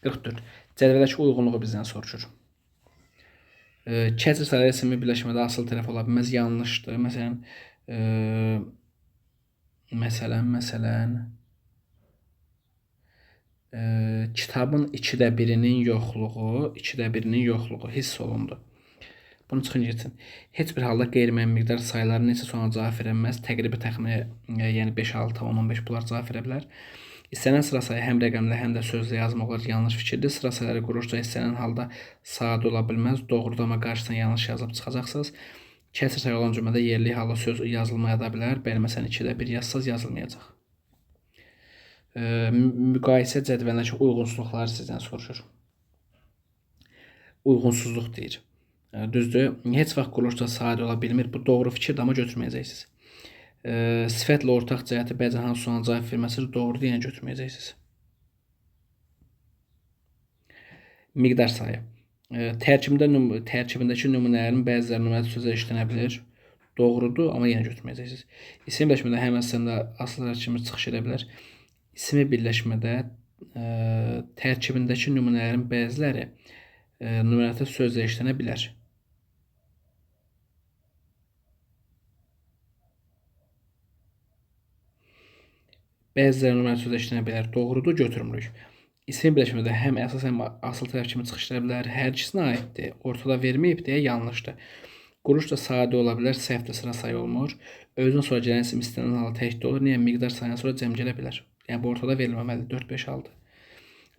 44. Cədvəldəki uyğunluğu bizdən soruşur. Kəsr sayıları ismi birləşmədə asıl tərəf ola bilməz, yanlışdır. Məsələn, kitabın 2/1-nin yoxluğu hiss olundu. Bunu çıxın geçsin. Heç bir halda qeyri-müəyyən miqdar sayıları neçə sonra cavab verə bilməz. Təqribi təxmini, yəni 5, 6, 10, 15 bunlar cavab verə bilər. İstənilən sıra sayı həm rəqəmlə, həm də sözlə yazmaq olar, yanlış fikirdir. Sıra sayıları quruluşda istənilən halda sadə ola bilməz. Doğrudur, amma qarşısına yanlış yazıb çıxacaqsınız. Kəsr sayı olan cümlədə yerli halda söz yazılmaya da bilər. Bəli, məsələn 2/1 yazsaz yazılmayacaq. Müqayisə cədvəlindəki uyğunsuzluqları sizdən soruşur. Uyğunsuzluq deyir. Düzdür, heç vaxt quruluşda sadə ola bilmir. Bu doğru fikirdir, amma götürməyəcəksiniz. Sifətlə ortaq cəhəti bəzən hansı sualın cavab verməsidir, doğrudur, yenə götürməyəcəksiniz. Miqdar sayı. Tərkibindəki nümunələrin bəziləri nömrəli sözlər işlənə bilir. Doğrudur, amma yenə götürməyəcəksiniz. İsim birləşmədə həm əslində asıllar kimi çıxış edə bilər. İsmi birləşmədə tərkibindəki nümunələrin bəziləri nömrəli sözlə işlənə bilər. Bəziləri nömrəli sözlə işlənə bilər. Doğrudur, götürmürük. İsim birləşmədə həm əsas, həm asıl tərəf kimi çıxış edə bilər. Hər ikisinə aiddir. Ortada verməyib deyə yanlışdır. Quruş da sadə ola bilər, səhvdə sıra sayı olmur. Özünün sonra gələn isim istənilən halda təkdə olur. Niyə? Miqdar sayına sonra cəm gələ bilər. Yəni, bu ortada verilməməlidir. 4, 5, 6.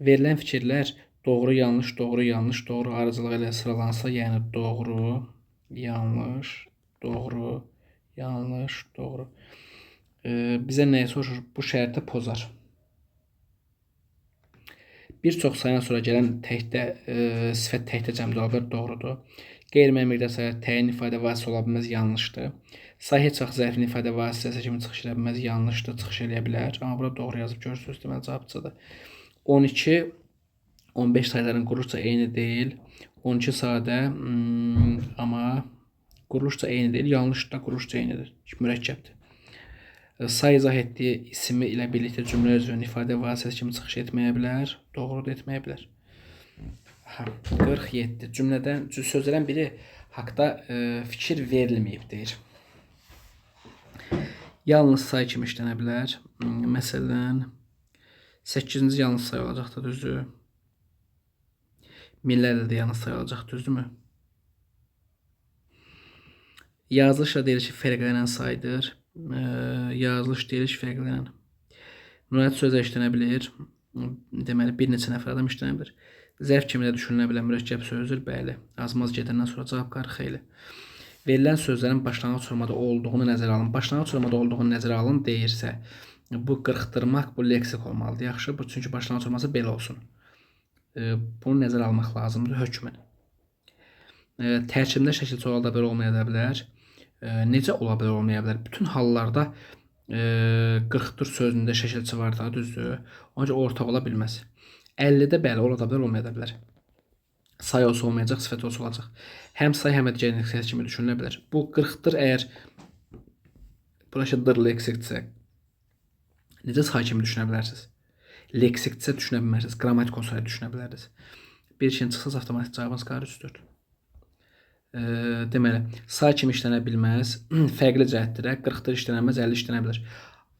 Verilən fikirlər doğru, yanlış, doğru, yanlış, doğru arıcılığı ilə sıralansa, yəni doğru, yanlış, doğru, yanlış, doğru. Bizə nəyi soruşur? Bu şərti pozar. Bir çox sayına sonra gələn sifət təkdə cəmdə ola bilər, doğrudur. Qeyri-müəyyən miqdar sayı təyin ifadə vasitəsi ola bilməz, yanlışdır. Say heç vaxt zərfin ifadə vasitəsi kimi çıxış edə bilməz, yanlışdır, çıxış edə bilər. Amma burada doğru yazıb görürsünüz, deməli cavabçıdır. 12, 15 sayıların quruluşca eyni deyil. 12 sadə, amma quruluşca eyni deyil, yanlış da quruluşca eynidir, mürəkkəbdir. Say izah etdiyi ismi ilə birlikdə cümlə özünün ifadə vasitəsi kimi çıxış etməyə bilər, doğrudur, etməyə bilər. 47. Sözlərdən biri haqda fikir verilməyib deyir. Yalnız say kimi işlənə bilər. Məsələn, 8-ci yalnız say olacaqdır, düzdür? Millərlə də yalnız say olacaq, düzdürmü? Yazılışla deyilir ki, fərqlənən saydır. Yazılış deyilir ki, fərqlənən. Nümunəli sözlər işlənə bilir. Deməli, bir neçə nəfər adam işlənə bilir. Zərf kimi də düşünülə bilən mürəkkəb sözdür, bəli. Azmaz gedəndən sonra cavab qarı xeyli. Verilən sözlərin başlanğıc formada olduğunu nəzərə alın. Başlanğıc formada olduğunu nəzərə alın deyirsə, bu qırxdırmaq, bu leksik olmalıdır. Yaxşı, çünki başlanğıc forması belə olsun. Bunu nəzərə almaq lazımdır hökmən. Tərkibində şəkil çoxalda bilər, olmaya da bilər. Necə ola bilər, olmaya bilər? Bütün hallarda 44 sözündə şəkilçi var da, düzdür? Ancaq ortaq ola bilməz. 50-də bəli, ola da bilər, olmaya da bilər. Say olsa olmayacaq, sifət olsa olacaq. Həm say, həm də digər leksik kimi düşünülə bilər. Bu 40-dır, əgər burası dır leksikdirsə, necə say kimi düşünə bilərsiniz? Leksikdirsə düşünə bilmərsiniz, qrammatik olsaydı düşünə bilərdiniz. Bir işin çıxsaz, avtomatik cavabınız qarı 3-4. Deməli, say kimi işlənə bilməz. Fərqli cəhətlərə 40-dır işlənə bilməz, 50 işlənə bilər.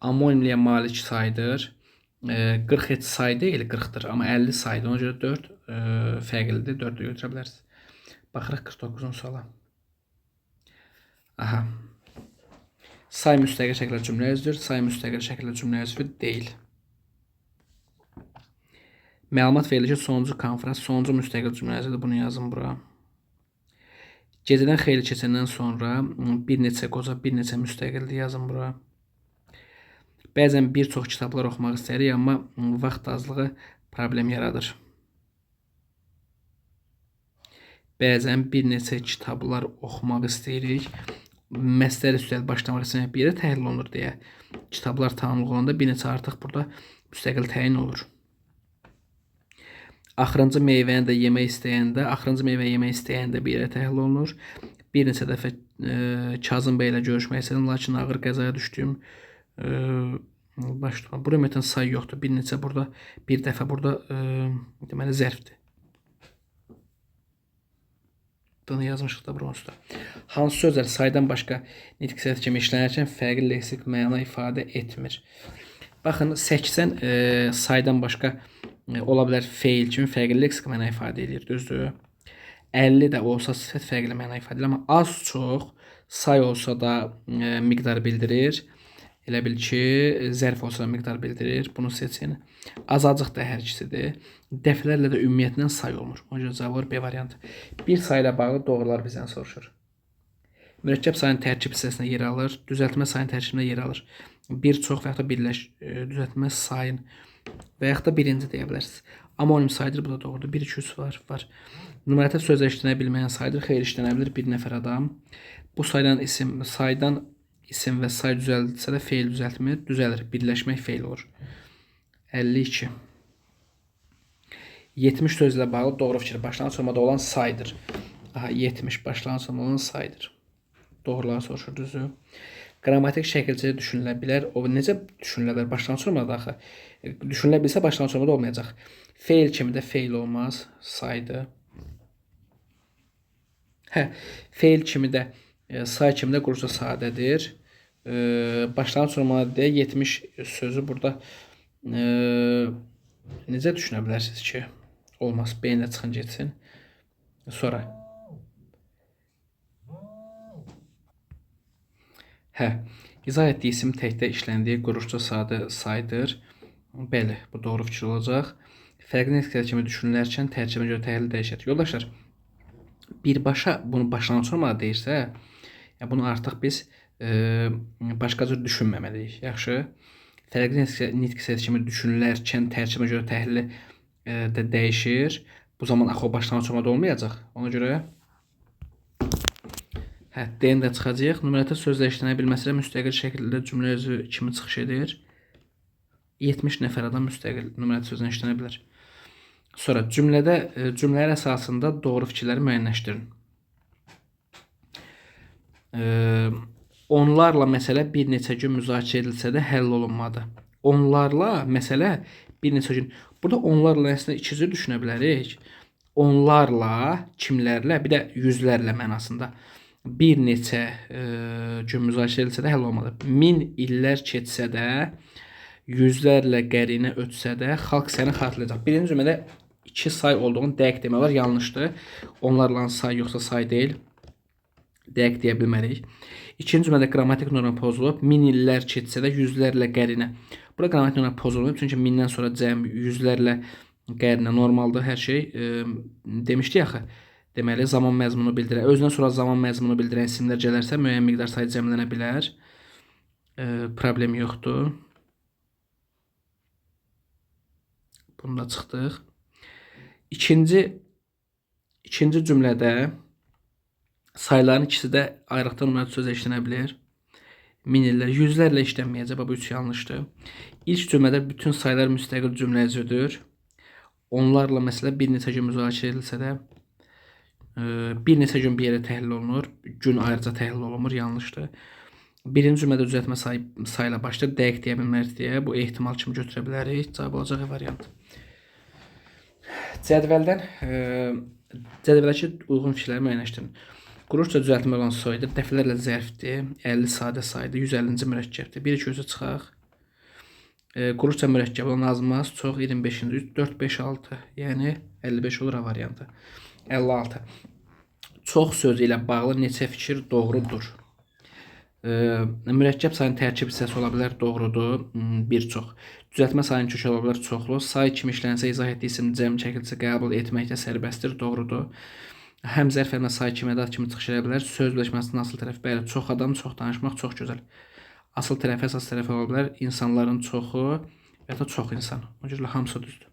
Ammonimliyə malik saydır. 40 heç say deyil, 40-dır, amma 50 saydır. Ona görə 4 fərqlidir, 4 də götürə bilərsiniz. Baxırıq 49-cu suala. Aha. Say müstəqil şəkildə cümlə üzvüdür, say müstəqil şəkildə cümlə üzvü deyil. Məlumat verilir ki, sonuncu konfrans, sonuncu müstəqil cümlə üzvüdür. Bunu yazın bura. Gecədən xeyli keçəndən sonra bir neçə qoca, bir neçə müstəqildir. Yazın bura. Bəzən bir çox kitablar oxumaq istəyirik, amma vaxt azlığı problem yaradır. Bəzən bir neçə kitablar oxumaq istəyirik. Məsələ üstəlik başlamaq istəmək bir yerə təhlil olunur deyə. Kitablar tamamlıq olanda bir neçə artıq burada müstəqil təyin olur. Axırıncı meyvəni də yemək istəyəndə, axırıncı meyvə yemək istəyəndə bir yerə təhlil olunur. Bir neçə dəfə Kazım bəy ilə görüşmək istədim, lakin ağır qəzaya düşdüm. Başlayalım. Burada ümumiyyətlə say yoxdur. Bir neçə burada, bir dəfə burada deməli zərfdir. Bunu yazmışıq da bronzda. Hansı sözlər saydan başqa nitq səhv kimi işlənərkən fərqli leksik məna ifadə etmir? Baxın, 80 saydan başqa ola bilər feil kimi fərqli leksik məna ifadə edir, düzdür? 50 də olsa sifət fərqli məna ifadə edir, amma az çox say olsa da miqdar bildirir. Elə bil ki, zərf olsa da miqdar bildirir. Bunu seçin. Azacıq da hər ikisidir. Dəfələrlə də ümumiyyətlə say olmur. O görə cavab B variantı. Bir say ilə bağlı doğrular bizdən soruşur. Mürəkkəb sayın tərkib hissəsində yer alır. Düzəltmə sayın tərkibində yer alır. Bir çox və yaxud da birləş düzəltmə sayın və yaxud da birinci deyə bilərsiniz. Amonim saydır, bu da doğrudur. 1, 2, 3 var. Numarativ sözlər işlənə bilməyən saydır. Xeyr, işlənə bilir. Bir nəfər adam. Bu saydan isim və say düzəldilsə də feil düzəltmə düzəlir. Birləşmək feil olur. 52. 70 sözlə bağlı doğru fikir başlanğıc formada olan saydır. Aha, 70 başlanğıc formada olan saydır. Doğruları soruşur, düzdür. Qrammatik şəkilcə düşünülə bilər. O necə düşünülə bilər? Başlanğıc formada axı. Düşünülə bilsə başlanğıc formada olmayacaq. Feil kimi də feil olmaz. Saydır. Hə, feil kimi də say kimi də qurucu sadədir. Başlanğıc formada deyə 70 sözü burada necə düşünə bilərsiniz ki? Olmaz. B-lə çıxın getsin. Sonra. Hə, izah etdiyi isim təkdə işləndiyi qurucu sadə saydır. Bəli, bu doğru fikir olacaq. Fərqli nitqlər kimi düşünülərkən tərkibə görə təhlil dəyişir. Yoldaşlar, birbaşa bunu başlanğıc formada deyirsə, bunu artıq biz başqa cür düşünməməliyik. Yaxşı. Fərqli nitq kimi düşünülərkən tərkibə görə təhlili də dəyişir. Bu zaman axı o başlanğıc formada olmayacaq. Ona görə D-ni də çıxacaq. Numarativ sözlər işlənə bilməsi ilə müstəqil şəkildə cümlə özü kimi çıxış edir. 70 nəfər adam müstəqil numarativ sözlə işlənə bilər. Sonra cümlələr əsasında doğru fikirləri müəyyənləşdirin. Onlarla məsələ bir neçə gün müzakirə edilsə də həll olunmadı. Onlarla məsələ bir neçə gün. Burada onlarla əslində iki cür düşünə bilərik. Onlarla, kimlərlə, bir də yüzlərlə mənasında. Bir neçə gün müzakirə edilsə də həll olmadı. 1000 illər keçsə də, yüzlərlə qərinə ötsə də xalq səni xatırlayacaq. Birinci cümlədə 2 say olduğunu dəqiq demək olar, yanlışdır. Onlarla say yoxsa say deyil. Dəqiq deyə bilmərik. İkinci cümlədə qrammatik norma pozulub. 1000 illər keçsə də yüzlərlə qərinə. Burada qrammatik norma pozulub. Çünki 1000-dən sonra cəmi yüzlərlə qərinə normaldır hər şey. Demişdik axı. Deməli, zaman məzmunu bildirən, özündən sonra zaman məzmunu bildirən isimlər gələrsə, müəyyən miqdar sayı cəmlənə bilər. Problem yoxdur. Bunu da çıxdıq. İkinci cümlədə sayıların ikisi də ayrıqdan numarativ sözlə işlənə bilir. 1000 illər, yüzlərlə işlənməyəcək. Bu 3 yanlışdır. İlk cümlədə bütün sayılar müstəqil cümlə üzvüdür. Onlarla məsələ bir neçə gün müzakirə edilsə də bir neçə gün bir yerə təhlil olunur. Gün ayrıca təhlil olunmur. Yanlışdır. Birinci cümlədə düzəltmə sayla başlayır. Dəqiq deyə bilmərik deyə bu ehtimal kimi götürə bilərik. Cavab olacaq variant. Cədvəldəki uyğun fikirləri müəyyənləşdirin. Quruluşca düzəltmə olan soydur. Dəfələrlə zərfdir. 50 sadə saydır. 150-ci mürəkkəbdir. 1-2-3-ü çıxaq. Quruluşca mürəkkəb olan azmaz çox 25-ci 3 4 5 6. Yəni 55 olur A variantı. 56. Çox sözü ilə bağlı neçə fikir doğrudur? Mürəkkəb sayının tərkib hissəsi ola bilər, doğrudur. Bir çox. Düzəltmə sayının kökü ola bilər, çoxlu. Say kimi işlənsə izah etdiyi isim cəm çəkilsə qəbul etməkdə sərbəstdir, doğrudur. Həm zərf həm də say kimi ədat kimi çıxış edə bilər. Söz birləşməsinin asıl tərəfi bəli, çox adam, çox danışmaq, çox gözəl. Asıl tərəfi, əsas tərəfi ola bilər. İnsanların çoxu və ya çox insan. O görə hamısı düzdür.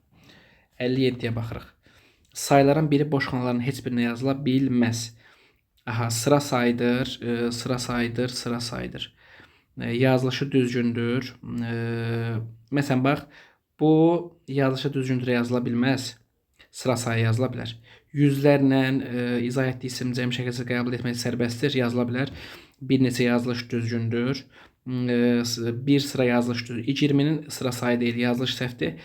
57-yə baxırıq. Sayların biri boşxanaların heç birinə yazıla bilməz. Aha, sıra sayıdır, sıra sayıdır, sıra sayıdır. Yazılışı düzgündür. Məsələn, bax, bu yazılışı düzgündür yazıla bilməz. Sıra sayı yazıla bilər. Yüzlərlə izah etdiyi isim cəm şəkildə qəbul etmək sərbəstdir, yazıla bilər. Bir neçə yazılış düzgündür. Bir sıra yazılış düzgündür. 20-nin sıra sayı deyil, yazılış səhvdir.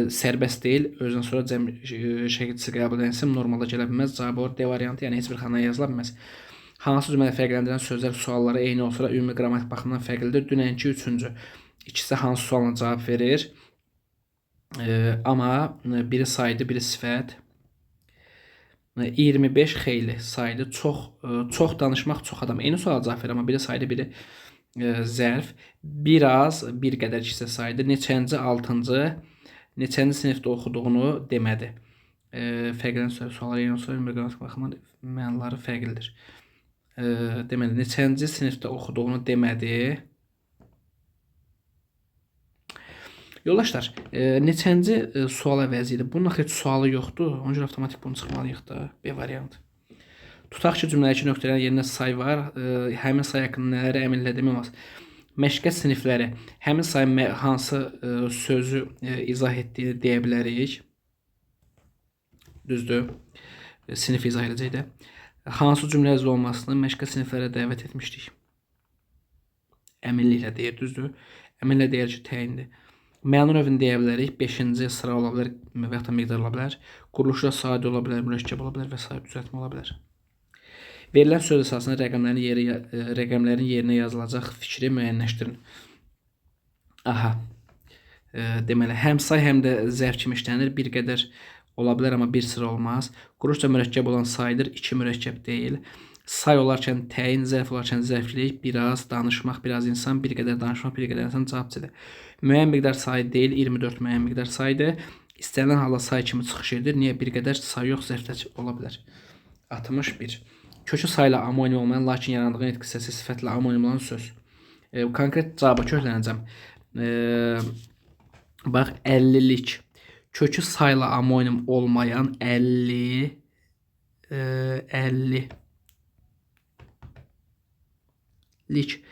Sərbəst deyil, özdən sonra cəm şəkildə qəbul edən isim normalda gələ bilməz. Cavabı D variantı, yəni heç bir xanaya yazıla bilməz. Hansı cümlədə fərqləndirən sözlər suallara eyni olsa da ümumi qrammatik baxımdan fərqlidir? Dünənki üçüncü. İkisi hansı sualına cavab verir? Amma biri saydı, biri sifət. 25 xeyli saydı. Çox danışmaq, çox adam. Eyni suala cavab verir, amma biri saydı, biri zərf. Biraz, bir qədər kisə saydı. Neçənci, altıncı, neçənci sinifdə oxuduğunu demədi. Fərqlənən suallar eyni olsa da ümumi qrammatik baxımdan mənaları fərqlidir. Deməli, neçənci sinifdə oxuduğunu demədi. Yoldaşlar, neçənci sual əvəzi idi? Bunun heç sualı yoxdur. Onun üçün avtomatik bunu çıxmalıyıq da. B variantı. Tutaq ki, cümlədəki nöqtələrin yerinə say var. Həmin say haqqında nələri əməllə demək olmaz. Məşqə sinifləri. Həmin say hansı sözü izah etdiyini deyə bilərik. Düzdür. Sinif izah edəcək də. Hansı cümlə yazılı olmasını məşqə siniflərə dəvət etmişdik. Əminliklə deyir, düzdür. Əminlə deyir ki, təyindir. Məna növünü deyə bilərik. 5-ci sıra ola bilər və ya da miqdar ola bilər. Quruluşda sadə ola bilər, mürəkkəb ola bilər və sair düzəltmə ola bilər. Verilən söz əsasında rəqəmlərin yerinə yazılacaq fikri müəyyənləşdirin. Aha. Deməli, həm say, həm də zərf kimi işlənir. Bir qədər ola bilər, amma bir sıra olmaz. Quruluşda mürəkkəb olan saydır, 2 mürəkkəb deyil. Say olarkən təyin, zərf olarkən zərflik, biraz danışmaq, biraz insan, bir qədər danışmaq, bir qədər insan cavabçıdır. Müəyyən miqdar sayı deyil, 24 müəyyən miqdar sayıdır. İstənilən halda say kimi çıxış edir. Niyə? Bir qədər say yox, zərfdə ola bilər. 61. Kökü sayla amonim olmayan, lakin yarandığı nitq hissəsi sifətlə amonim olan söz. Konkret cavaba köklənəcəm. Bax, 50-lik. Kökü sayla amonim olmayan 50 lik.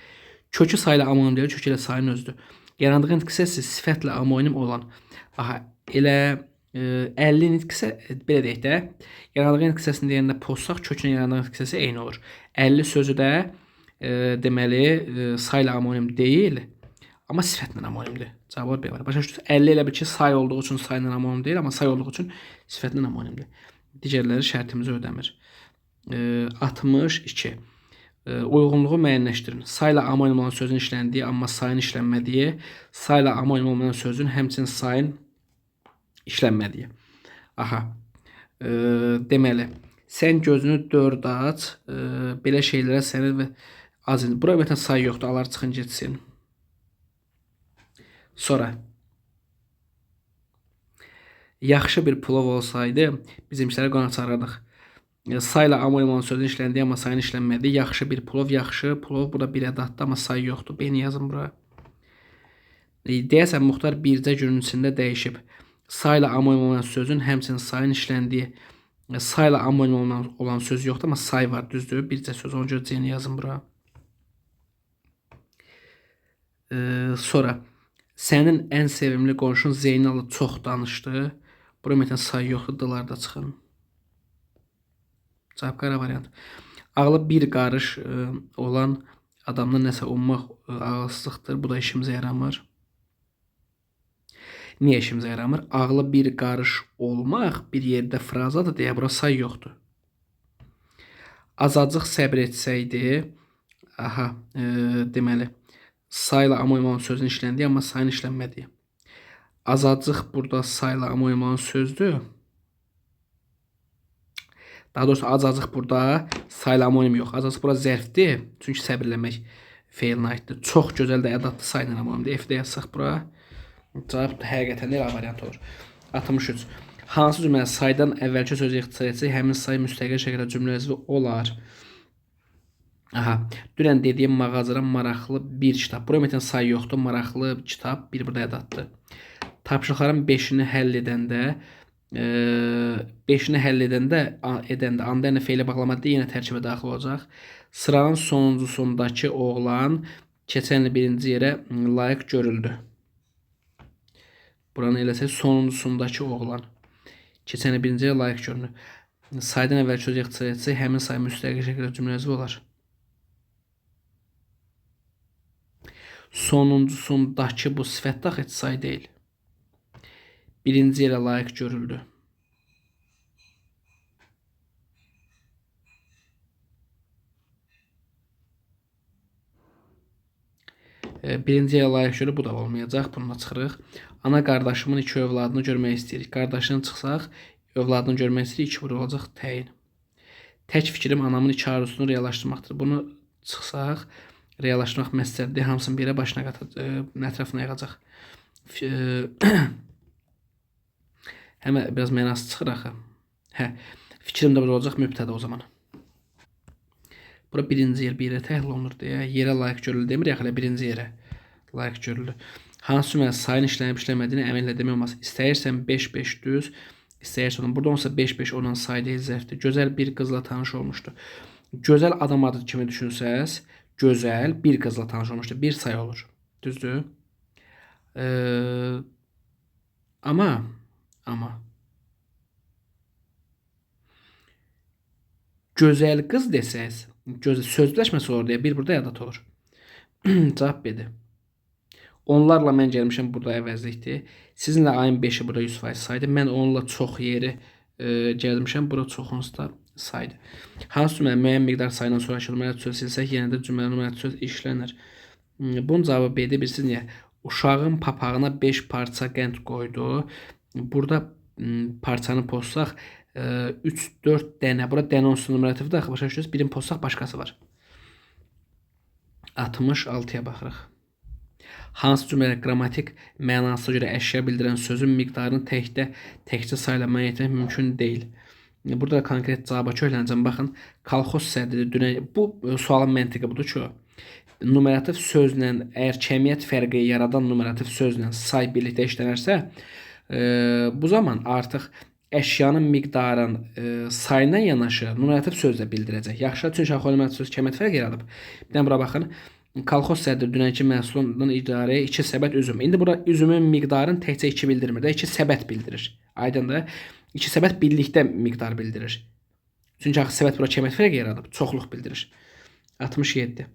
Kökü sayla amonim deyil, kökü ilə sayın özüdür. Yarandığı nitq hissəsi sifətlə amonim olan. Aha, elə 50 nitq hissə, belə deyək də, yarandığı nitq hissəsini deyəndə pozsaq, kökünün yarandığı nitq hissəsi eyni olur. 50 sözü də deməli sayla amonim deyil, amma sifətlə amonimdir. Cavab B var. Başa düşdünüz? 50 elə bir ki, say olduğu üçün sayla amonim deyil, amma say olduğu üçün sifətlə amonimdir. Digərləri şərtimizi ödəmir. 62. Uyğunluğu müəyyənləşdirin. Sayla amonim olan sözün işləndiyi, amma sayın işlənmədiyi, sayla amonim olmayan sözün həmçinin sayın işlənmədiyi. Aha. Deməli, sən gözünü 4 aç, belə şeylərə sənin və az indi. Bura ümumiyyətlə say yoxdur, alar çıxın getsin. Sonra. Yaxşı bir plov olsaydı, bizimkiləri qonaq çağırırdıq. Sayla amonim olan sözün işləndiyi, amma sayın işlənmədiyi. Yaxşı bir plov, yaxşı plov. Burada bir ədaddır, amma say yoxdur. Beni yazın bura. Deyəsən, Muxtar bircə günün içində dəyişib. Sayla amonim olan sözün həmçinin sayın işləndiyi. Sayla amonim olan söz yoxdur, amma say var, düzdür. Bircə söz, onun görə C-ni yazın bura. Sonra. Sənin ən sevimli qonşun Zeynalı çox danışdı. Bura ümumiyyətlə say yoxdur, dılar da çıxın. Cavab qara variant. Ağlı bir qarış olan adamdan nəsə ummaq ağılsızlıqdır. Bu da işimizə yaramır. Niyə işimizə yaramır? Ağlı bir qarış olmaq bir yerdə frazadır deyə bura say yoxdur. Azacıq səbr etsəydi, aha, deməli, sayla amoymanın sözünü işləndi, amma sayın işlənmədi. Azacıq burada sayla amoymanın sözdür. Daha doğrusu azacıq burada sayla amonim yox. Azacıq burada zərfdir. Çünki səbirləmək feilinə aiddir. Çox gözəl də ədatlı sayla amonimdir. F-də yazsaq bura. Cavab həqiqətən də variant olur. 63. Hansı cümlə saydan əvvəlki sözü ixtisar etsək, həmin say müstəqil şəkildə cümlə üzvü olar? Aha, dünən dediyim mağazadan maraqlı bir kitab. Bura ümumiyyətlə say yoxdur, maraqlı kitab bir burada ədatdır. Tapşırıqların 5-ini həll edəndə, 5-ini həll edəndə anda ilə feylə bağlamadı yenə tərkibə daxil olacaq. Sıranın sonuncusundakı oğlan keçən il birinci yerə layiq görüldü. Buranı eləsək, sonuncusundakı oğlan keçən il birinci yerə layiq görüldü. Saydan əvvəl söz ixtisar etsək, həmin say müstəqil şəkildə cümlə üzvü olar. Sonuncusundakı bu sifət daxil heç say deyil. Birinci yerə layiq görüldü. Birinci yerə layiq görüldü, bu da olmayacaq. Bununla çıxırıq. Ana qardaşımın 2 övladını görmək istəyirik. Qardaşdan çıxsaq, övladını görmək istəyirik. 2 burada olacaq təyin. Tək fikrim anamın 2 arzusunu reallaşdırmaqdır. Bunu çıxsaq, reallaşdırmaq məsələdir. Hamısını bir yerə başına ətrafına yığacaq. Həmə biraz mənası çıxır axı. Hə, fikrim də burada olacaq mübtədə o zaman. Bura birinci yer bir yerə təhlil olunur deyə. Yerə layiq görüldü demir, yaxı birinci yerə layiq görüldü. Hansı cümlə sayın işlənib işləmədiyini əminlə demək olmaz. İstəyirsən 5-5 düz, istəyirsən onun. Burada olsa 5-5 olan say deyil, zərfdir. Gözəl bir qızla tanış olmuşdu. Gözəl adam adı kimi düşünsəz, gözəl bir qızla tanış olmuşdu. Bir say olur. Düzdür? Amma gözəl qız desəz, sözləşməsi olur deyə bir burada ədat olur. Cavab B-dir. Onlarla mən gəlmişəm burada əvəzlikdir. Sizinlə ayın 5-i burada 100% saydır. Mən onunla çox yeri gəlmişəm. Burada çoxunuz da saydır. Hansı cümlə müəyyən miqdar sayından sonraki nümunəli söz silsək, yenə də cümlə nümunəli söz işlənir. Bunun cavabı B-dir. Bilirsiniz niyə? Uşağın papağına 5 parça qənd qoydu. Burada parçanı pozsaq 3-4 dənə. Burada dənə olsun numerativdə. Başa düşürsünüz? Birini pozsaq başqası var. 66-ya baxırıq. Hansı cümlədə qrammatik mənasına görə əşya bildirən sözün miqdarını təkcə sayla müəyyən etmək mümkün deyil. Burada konkret cavaba köklənəcəm. Baxın, kolxoz sədridir. Bu sualın məntiqi budur ki, numerativ sözlə, əgər kəmiyyət fərqi yaradan numerativ sözlə say birlikdə işlənərsə, bu zaman artıq əşyanın miqdarın sayına yanaşı numerativ söz də bildirəcək. Yaxşı, çünki axı numerativ söz kəmiyyət fərqi yaradıb. Bir dənə bura baxın. Kolxoz sədri dünənki məhsulundan idarəyə 2 səbət üzüm. İndi burada üzümün miqdarını təkcə 2 bildirmir də, 2 səbət bildirir. Aydındır? 2 səbət birlikdə miqdar bildirir. Çünki axı səbət bura kəmiyyət fərqi yaradıb, çoxluq bildirir. 67.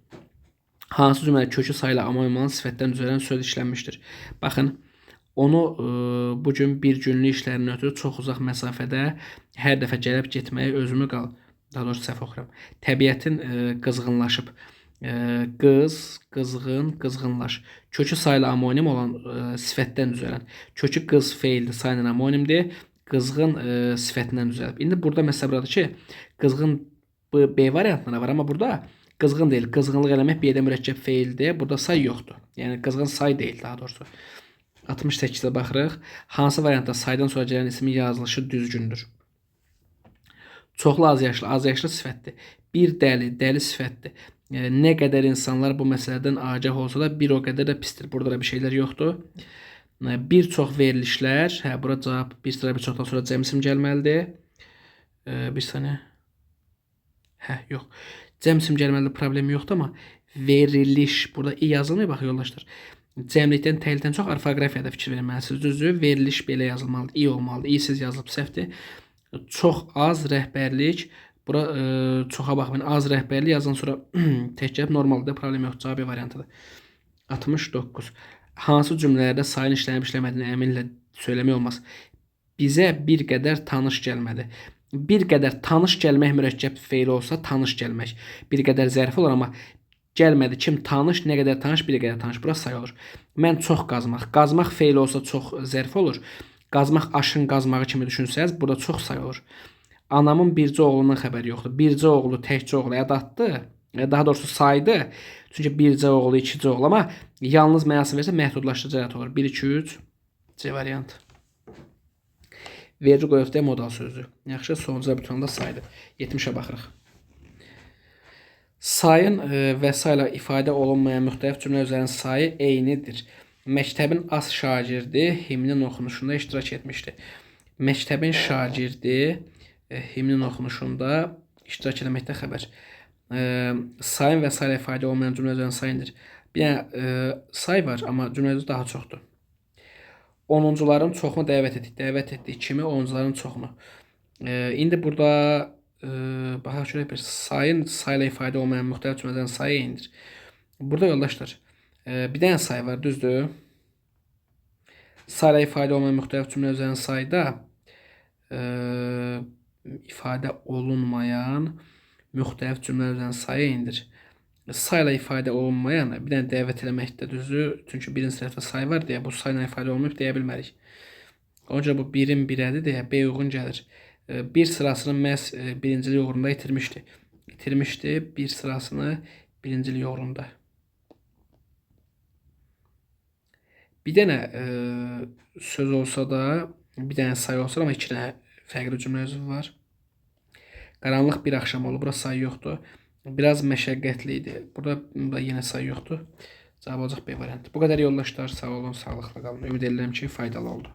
Hansı cümlədə kökü sayla amoymanın sifətdən düzələn söz işlənmişdir? Baxın, onu bugün bir günlük işlərindən ötürü çox uzaq məsafədə hər dəfə gəlib getməyə özümü daha doğrusu səhv oxuram. Təbiətin qızğınlaşıb. Qız, qızğın, qızğınlaş. Kökü sayla amonim olan sifətdən düzələn. Kökü qız feildir, sayla amonimdir. Qızğın sifətindən düzəlib. İndi burada məsələ buradır ki, qızğın B variantına var, amma burada qızğın deyil. Qızğınlıq eləmək B-də mürəkkəb feildir. Burada say yoxdur. Yəni qızğın say deyil daha doğrusu. 68-də baxırıq. Hansı variantda saydan sonra gələn ismin yazılışı düzgündür? Çoxlu azyaşlı sifətdir. Bir dəli, dəli sifətdir. Nə qədər insanlar bu məsələdən agah olsa da bir o qədər də pisdir. Burada da bir şeylər yoxdur. Bir çox verilişlər, hə, bura cavab bir sıra bir çoxdan sonra cəm isim gəlməlidir. Bir saniyə. Hə, yox. Cəm isim gəlməlidir, problem yoxdur, amma veriliş, burada i yazılmıyor, bax yoldaşlar. Cəmlikdən, təyildən çox orfoqrafiyada fikir verməlisiniz. Düzdür, veriliş belə yazılmalıdır, i olmalıdır. İsiz yazılıb səhvdir. Çox az rəhbərlik. Bura çoxa baxmayın. Az rəhbərlik yazdan sonra tək gəlib normaldır, problem yoxdur. Cavab variantıdır. 69. Hansı cümlələrdə sayın işlənib işləmədiyini əminlə söyləmək olmaz? Bizə bir qədər tanış gəlmədi. bir qədər tanış gəlmək mürəkkəb feil olsa, tanış gəlmək bir qədər zərfi olur, amma gəlmədi. Kim tanış, nə qədər tanış, bir qədər tanış. Bura say olur. Mən çox qazmaq. Qazmaq feil olsa çox zərfi olur. Qazmaq aşın qazmağı kimi düşünsəz, burada çox say olur. Anamın bircə oğlundan xəbəri yoxdur. Bircə oğlu, təkcə oğlu ədaddır. Daha doğrusu saydı. Çünki bircə oğlu, ikicə oğlu, amma yalnız mənasını versə məhdudlaşdırıcı ədad olur. 1, 2, 3. C variant. Verci qoyuqda modal sözdür. Yaxşı, sonuncu bütanda saydı. 70-ə baxırıq. Sayın və sayla ifadə olunmayan müxtəlif cümlə özlərinin sayı eynidir. Məktəbin az şagirdi himnin oxunuşunda iştirak etmişdi. Məktəbin şagirdi himnin oxunuşunda iştirak etməkdə xəbər. Sayın və sayla ifadə olmayan cümlə özlərinin sayındır. Bir dənə say var, amma cümlə özü daha çoxdur. 10-cuların çoxunu dəvət etdik. Dəvət etdik kimi 10-cuların çoxunu. İndi burada baxaq görək bir sayın sayla ifadə olmayan müxtəlif cümlələrin sayı eynidir. Burada yoldaşlar bir dənə say var, düzdür? Sayla ifadə olmayan müxtəlif cümlələrin sayı da ifadə olunmayan müxtəlif cümlələrin sayı eynidir. Sayla ifadə olunmayan bir dənə dəvət eləməkdə düzdür? Çünki birinci tərəfdə say var deyə bu sayla ifadə olunmayıb deyə bilmərik. Onca bu 1-in 1-ədir deyə B uyğun gəlir. Bir sırasını məhz birincilik uğrunda itirmişdi. İtirmişdi bir sırasını birincilik uğrunda. Bir dənə söz olsa da, bir dənə say olsa da, amma 2 dənə fərqli cümlə özü var. Qaranlıq bir axşam oldu. Burada say yoxdur. Biraz məşəqqətli idi. Burada yenə say yoxdur. Cavab olacaq B variantı. Bu qədər yoldaşlar. Sağ olun, sağlıqla qalın. Ümid edirəm ki, faydalı oldu.